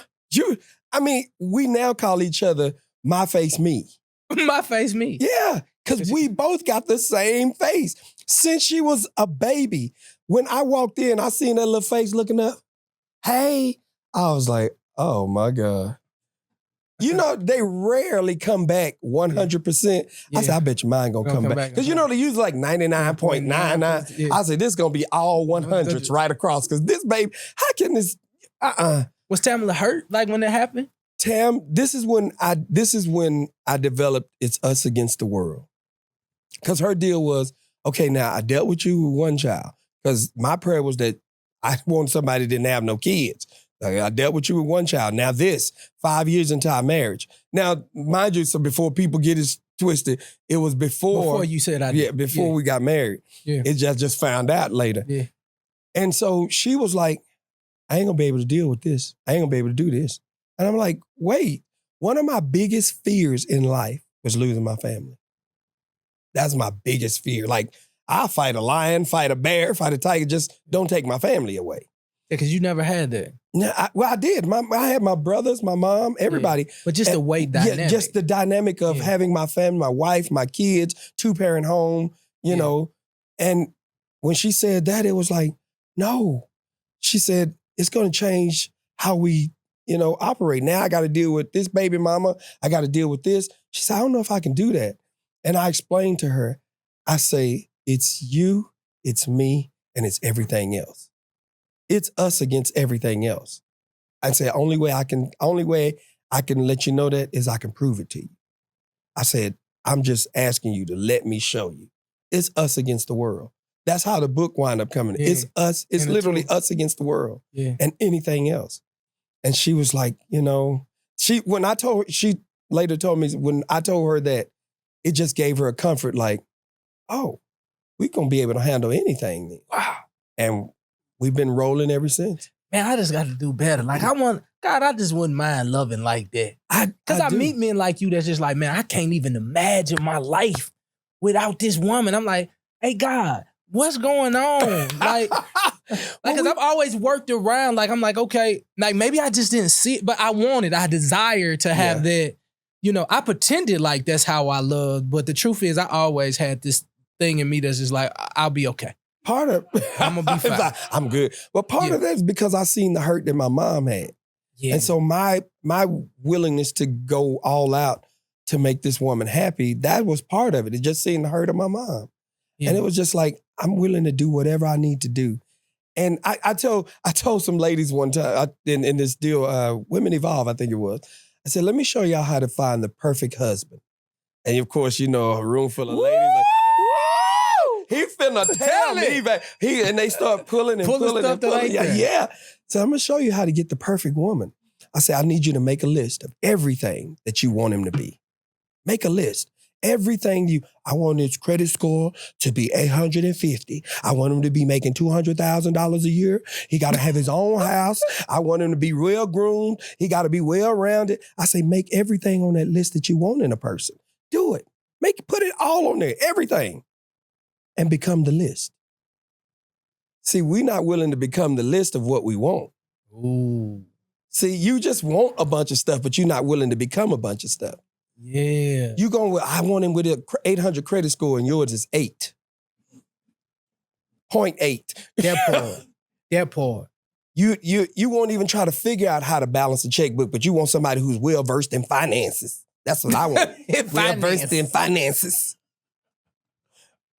we now call each other my face, me. My face, me. Yeah, because we both got the same face. Since she was a baby, when I walked in, I seen that little face looking up. Hey, I was like, oh my God. You know, they rarely come back 100%. Yeah. I said, I bet your mine gonna come back. Because you know, they use like 99.99. Yeah. I said, this is gonna be all 100s right across. Because this baby, how can this, Was Tamela hurt like when that happened? Tam, this is when I developed It's Us Against the World. Because her deal was, okay, now I dealt with you with one child. Because my prayer was that I wanted somebody that didn't have no kids. Like, I dealt with you with one child. Now this, 5 years into our marriage. Now, mind you, so before people get it twisted, it was before you said I did. Yeah, before we got married. Yeah. It just found out later. Yeah. And so she was like, I ain't gonna be able to deal with this. I ain't gonna be able to do this. And I'm like, wait, one of my biggest fears in life was losing my family. That's my biggest fear. Like, I'll fight a lion, fight a bear, fight a tiger, just don't take my family away. Yeah, because you never had that. Yeah, I did. I had my brothers, my mom, everybody. Yeah. But just the way dynamic. Yeah, just the dynamic of having my family, my wife, my kids, 2-parent home, you know. And when she said that, it was like, no. She said, it's going to change how we, operate. Now I got to deal with this baby mama. I got to deal with this. She said, I don't know if I can do that. And I explained to her, I say, it's you, it's me, and it's everything else. It's us against everything else. I say, only way I can let you know that is I can prove it to you. I said, I'm just asking you to let me show you. It's us against the world. That's how the book wound up coming. Yeah. It's us. It's literally us against the world and anything else. And she was like, she later told me when I told her that, it just gave her a comfort like, oh, we're going to be able to handle anything then. Wow. And we've been rolling ever since. Man, I just got to do better. Like, I just wouldn't mind loving like that. Because I meet men like you that's just like, man, I can't even imagine my life without this woman. I'm like, hey, God, what's going on? Because I've always worked around, like, I'm like, okay, like, maybe I just didn't see it, but I desired to have that, I pretended like that's how I loved, but the truth is I always had this thing in me that's just like, I'll be okay. Part of I'm gonna be fine. Like, I'm good. But part of that is because I seen the hurt that my mom had. Yeah. And so my willingness to go all out to make this woman happy, that was part of it. It just seeing the hurt of my mom. Yeah. And it was just like, I'm willing to do whatever I need to do. And I told some ladies one time in this deal, Women Evolve, I think it was. I said, let me show y'all how to find the perfect husband. And of course, a room full of ladies like, he finna tell me. And they start pulling and pulling and pulling. Yeah. So I'm gonna show you how to get the perfect woman. I said, I need you to make a list of everything that you want him to be. Make a list. Everything I want his credit score to be 850. I want him to be making $200,000 a year. He got to have his own house. I want him to be well groomed. He got to be well rounded. I say, make everything on that list that you want in a person. Do it. Put it all on there, everything. And become the list. See, we're not willing to become the list of what we want. Ooh. See, you just want a bunch of stuff, but you're not willing to become a bunch of stuff. Yeah. You going with, I want him with an 800 credit score and yours is 8.8. That part. You won't even try to figure out how to balance a checkbook, but you want somebody who's well-versed in finances. That's what I want. Well-versed in finances.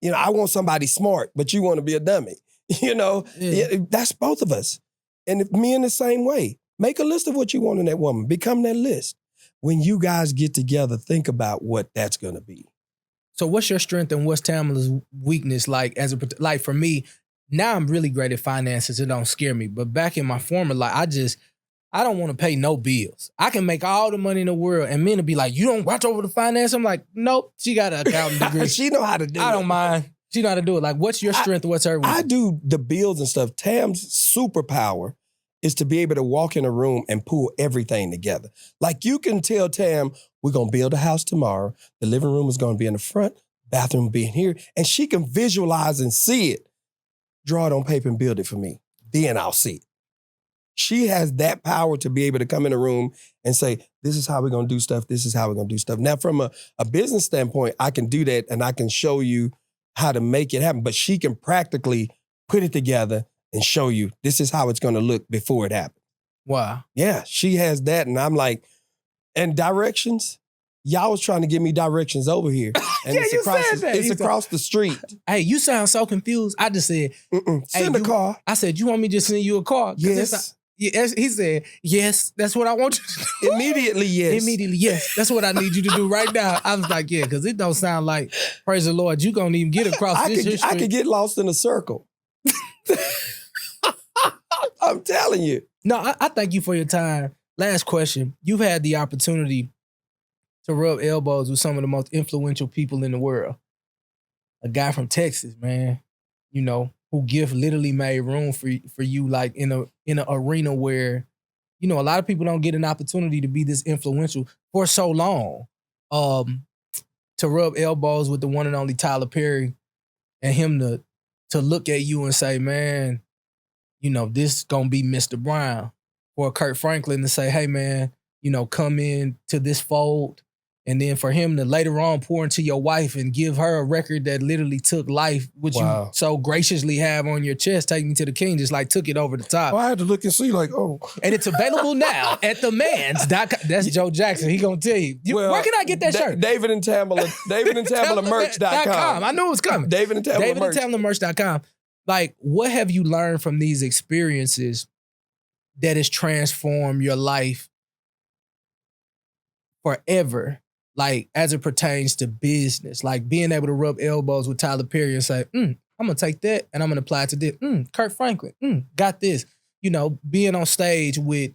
I want somebody smart, but you want to be a dummy. That's both of us. And if men the same way, make a list of what you want in that woman. Become that list. When you guys get together, think about what that's going to be. So what's your strength and what's Tamela's weakness? Like for me, now I'm really great at finances. It don't scare me. But back in my former life, I don't want to pay no bills. I can make all the money in the world, and men will be like, "You don't watch over the finance." I'm like, "Nope." She got an accounting degree. She know how to do it. I don't mind. She know how to do it. Like, what's your strength? What's her weakness? I do the bills and stuff. Tam's superpower is to be able to walk in a room and pull everything together. Like you can tell Tam, we're going to build a house tomorrow. The living room is going to be in the front, bathroom will be in here. And she can visualize and see it. Draw it on paper and build it for me. Then I'll see it. She has that power to be able to come in a room and say, this is how we're going to do stuff. This is how we're going to do stuff. Now, from a business standpoint, I can do that and I can show you how to make it happen. But she can practically put it together and show you this is how it's going to look before it happens. Wow. Yeah, she has that. And I'm like, and directions? Y'all was trying to give me directions over here. And Yeah, it's you across said that. It's You said- across the street. Hey, you sound so confused. I just said, Send a you- car. I said, you want me to just send you a car? 'Cause it's Yes. Yes, he said, yes, that's what I want you to do. Immediately, yes. Immediately, yes. That's what I need you to do right now. I was like, yeah, because it don't sound like, praise the Lord, you gonna even get across I this could history. get lost in a circle. I'm telling you. No, I thank you for your time. Last question. You've had the opportunity to rub elbows with some of the most influential people in the world. A guy from Texas, man, you know, who gift literally made room for you, like in an arena where, you know, a lot of people don't get an opportunity to be this influential for so long. To rub elbows with the one and only Tyler Perry, and him to look at you and say, man, you know, this gonna be Mr. Brown. Or Kurt Franklin to say, hey man, you know, come in to this fold. And then for him to later on pour into your wife and give her a record that literally took life, which Wow. you so graciously have on your chest, Take Me to the King, just like took it over the top. I had to look and see, like, oh. And it's available now at themans.com. That's Joe Jackson. He gonna tell you. Well, where can I get that shirt? David and Tamela merch.com. I knew it was coming. David and Tamela merch. DavidandTamelaMerch.com. Like, what have you learned from these experiences that has transformed your life forever? Like, as it pertains to business, like being able to rub elbows with Tyler Perry and say, I'm gonna take that and I'm gonna apply it to this. Kurt Franklin, got this. You know, being on stage with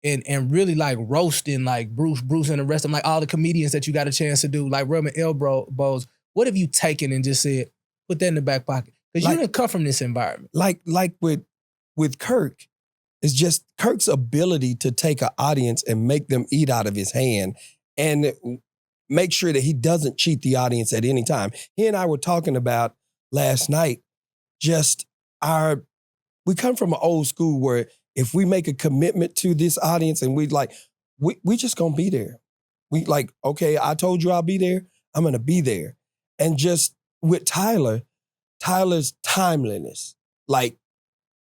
and really like roasting like Bruce and the rest of them, like all the comedians that you got a chance to do, like rubbing elbows. What have you taken and just said, put that in the back pocket? Because you didn't come from this environment. Like with Kirk, it's just Kirk's ability to take an audience and make them eat out of his hand and make sure that he doesn't cheat the audience at any time. He and I were talking about last night, just we come from an old school where if we make a commitment to this audience and we just gonna be there. We like, okay, I told you I'll be there, I'm gonna be there. And just with Tyler's timeliness, like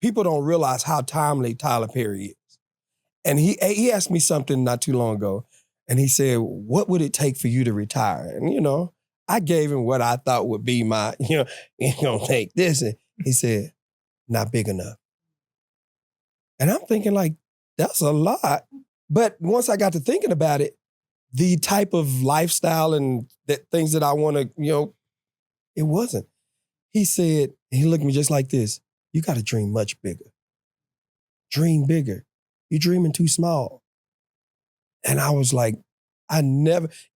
people don't realize how timely Tyler Perry is. And he asked me something not too long ago, and he said, what would it take for you to retire? And, you know, I gave him what I thought would be my, you know, take this. And he said, not big enough. And I'm thinking like, that's a lot. But once I got to thinking about it, the type of lifestyle and things that I want to, you know, it wasn't. He said, he looked at me just like this, you got to dream much bigger. Dream bigger. You're dreaming too small. And I was like,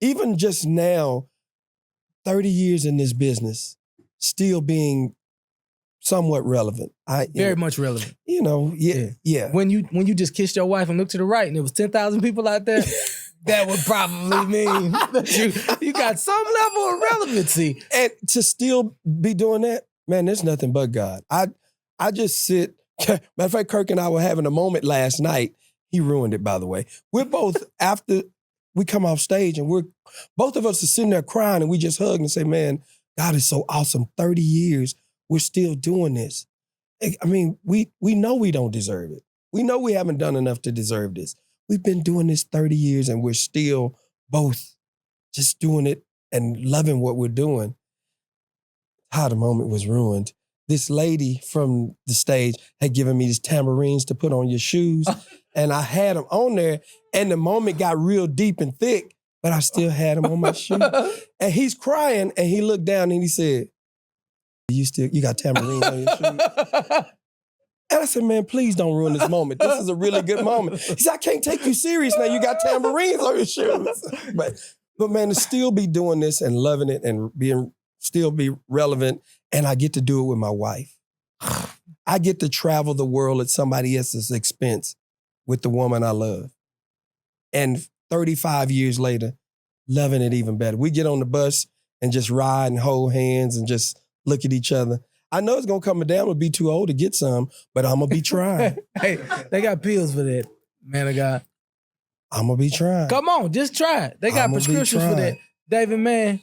even just now, 30 years in this business, still being somewhat relevant. Very much relevant. You know, yeah. When you just kissed your wife and looked to the right and there was 10,000 people out there, that would probably mean that you got some level of relevancy. And to still be doing that, man, there's nothing but God. I just sit, matter of fact, Kirk and I were having a moment last night. He ruined it, by the way. We're both, after we come off stage and both of us are sitting there crying and we just hug and say, man, God is so awesome. 30 years, we're still doing this. I mean, we know we don't deserve it. We know we haven't done enough to deserve this. We've been doing this 30 years and we're still both just doing it and loving what we're doing. How the moment was ruined. This lady from the stage had given me these tamarines to put on your shoes. And I had them on there, and the moment got real deep and thick, but I still had them on my shoe. And he's crying, and he looked down and he said, you got tamarines on your shoes? And I said, man, please don't ruin this moment. This is a really good moment. He said, I can't take you serious now. You got tambourines on your shoes. But man, to still be doing this and loving it and still be relevant, and I get to do it with my wife. I get to travel the world at somebody else's expense with the woman I love. And 35 years later, loving it even better. We get on the bus and just ride and hold hands and just look at each other. I know it's going to come a day. I'm going to be too old to get some, but I'm going to be trying. Hey, they got pills for that, man of God. I'm going to be trying. Come on, just try it. They got prescriptions for that. David Mann.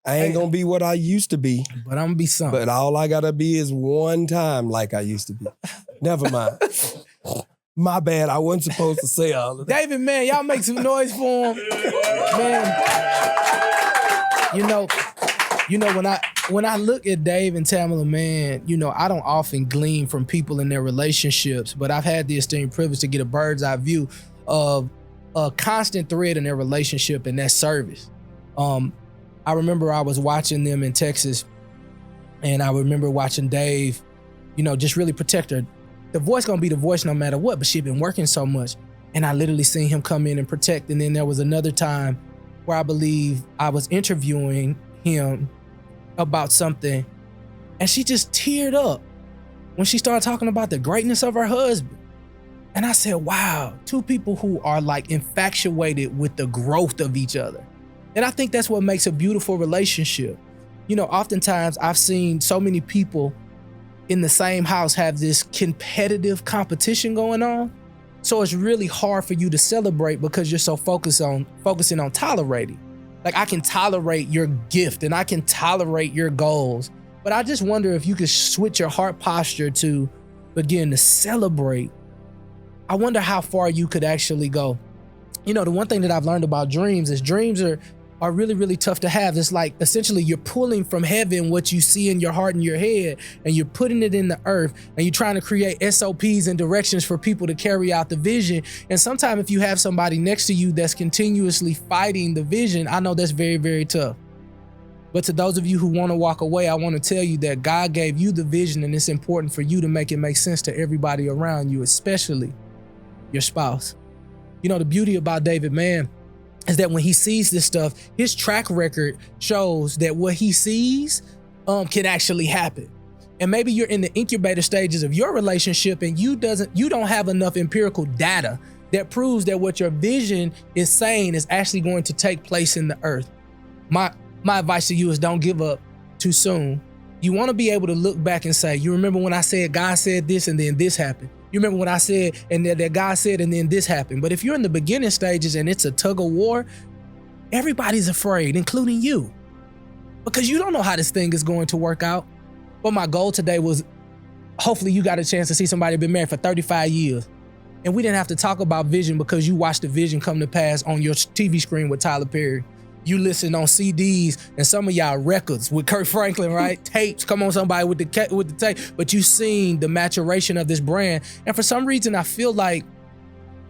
I ain't going to be what I used to be. But I'm going to be something. But all I got to be is one time like I used to be. Never mind. My bad. I wasn't supposed to say all of that. David Mann, y'all make some noise for him. Man, you know, when I look at Dave and Tamela, man, I don't often glean from people in their relationships, but I've had the esteemed privilege to get a bird's eye view of a constant thread in their relationship, and that's service. I remember I was watching them in Texas, and I remember watching Dave, just really protect her. The voice gonna be the voice no matter what, but she'd been working so much, and I literally seen him come in and protect. And then there was another time where I believe I was interviewing him about something, and she just teared up when she started talking about the greatness of her husband. And I said, wow, two people who are like infatuated with the growth of each other. And I think that's what makes a beautiful relationship. Oftentimes I've seen so many people in the same house have this competitive competition going on. So it's really hard for you to celebrate because you're so focusing on tolerating. Like, I can tolerate your gift and I can tolerate your goals, but I just wonder if you could switch your heart posture to begin to celebrate. I wonder how far you could actually go. The one thing that I've learned about dreams is dreams are really, really tough to have. It's like essentially you're pulling from heaven what you see in your heart and your head, and you're putting it in the earth, and you're trying to create SOPs and directions for people to carry out the vision. And sometimes if you have somebody next to you that's continuously fighting the vision, I know that's very, very tough. But to those of you who want to walk away, I want to tell you that God gave you the vision, and it's important for you to make it make sense to everybody around you, especially your spouse. The beauty about David Mann is that when he sees this stuff, his track record shows that what he sees can actually happen. And maybe you're in the incubator stages of your relationship and you don't have enough empirical data that proves that what your vision is saying is actually going to take place in the earth. My advice to you is don't give up too soon. You want to be able to look back and say, you remember when I said God said this and then this happened. You remember when I said and that God said and then this happened. But if you're in the beginning stages and it's a tug of war, everybody's afraid, including you, because you don't know how this thing is going to work out. But my goal today was, hopefully you got a chance to see somebody been married for 35 years. And we didn't have to talk about vision because you watched the vision come to pass on your TV screen with Tyler Perry. You listen on CDs and some of y'all records with Kirk Franklin, right? Tapes, come on somebody with the tape. But you seen the maturation of this brand. And for some reason, I feel like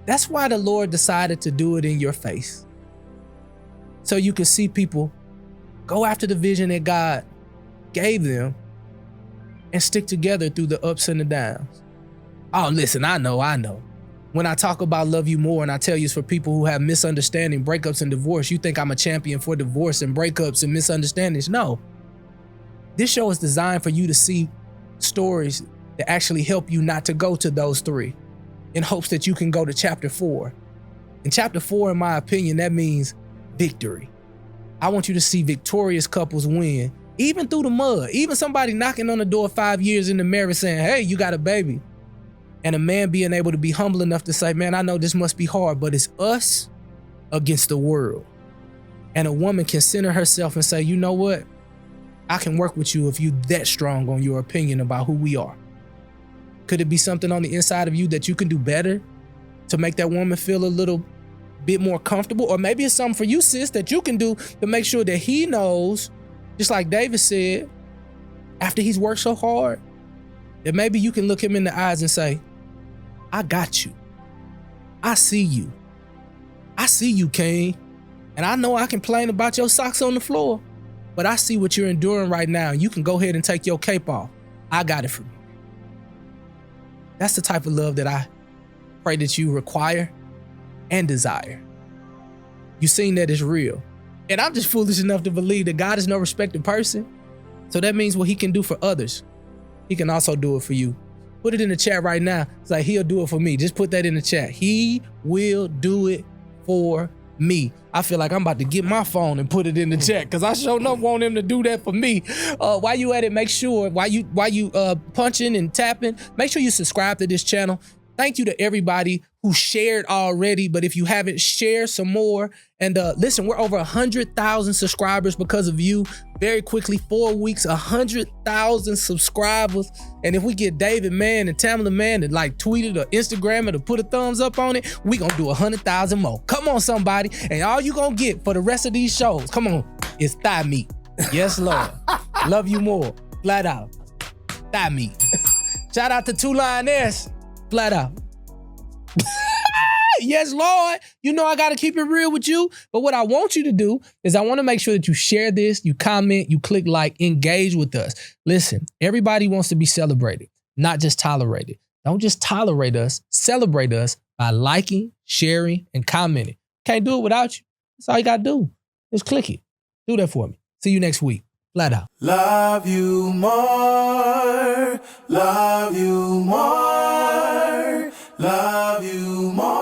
that's why the Lord decided to do it in your face. So you can see people go after the vision that God gave them and stick together through the ups and the downs. Oh, listen, I know. When I talk about love you more and I tell you it's for people who have misunderstanding, breakups, and divorce, you think I'm a champion for divorce and breakups and misunderstandings. No. This show is designed for you to see stories that actually help you not to go to those three in hopes that you can go to chapter 4. In chapter 4, in my opinion, that means victory. I want you to see victorious couples win, even through the mud, even somebody knocking on the door 5 years in the marriage saying, hey, you got a baby. And a man being able to be humble enough to say, man, I know this must be hard, but it's us against the world. And a woman can center herself and say, you know what? I can work with you if you're that strong on your opinion about who we are. Could it be something on the inside of you that you can do better to make that woman feel a little bit more comfortable? Or maybe it's something for you, sis, that you can do to make sure that he knows, just like David said, after he's worked so hard, that maybe you can look him in the eyes and say, I got you. I see you. I see you, King. And I know I complain about your socks on the floor, but I see what you're enduring right now. You can go ahead and take your cape off. I got it for you. That's the type of love that I pray that you require and desire. You seen that it's real. And I'm just foolish enough to believe that God is no respected person. So that means what he can do for others, he can also do it for you. Put it in the chat right now. It's like, he'll do it for me. Just put that in the chat. He will do it for me. I feel like I'm about to get my phone and put it in the chat because I sure enough want him to do that for me. While you at it, make sure, while you punching and tapping, make sure you subscribe to this channel. Thank you to everybody who shared already, but if you haven't, share some more. And listen, we're over 100,000 subscribers because of you. Very quickly, 4 weeks, 100,000 subscribers. And if we get David Mann and Tamela Mann to like tweet it or Instagram it or put a thumbs up on it, we gonna do 100,000 more. Come on, somebody. And all you gonna get for the rest of these shows, come on, is thigh meat. Yes, Lord. Love you more. Flat out. Thigh meat. Shout out to Two Lioness. Flat out. Yes, Lord. You know I got to keep it real with you. But what I want you to do is I want to make sure that you share this, you comment, you click like, engage with us. Listen, everybody wants to be celebrated, not just tolerated. Don't just tolerate us, celebrate us by liking, sharing, and commenting. Can't do it without you. That's all you got to do. Just click it. Do that for me. See you next week. Flat out. Love you more, love you more, love you more.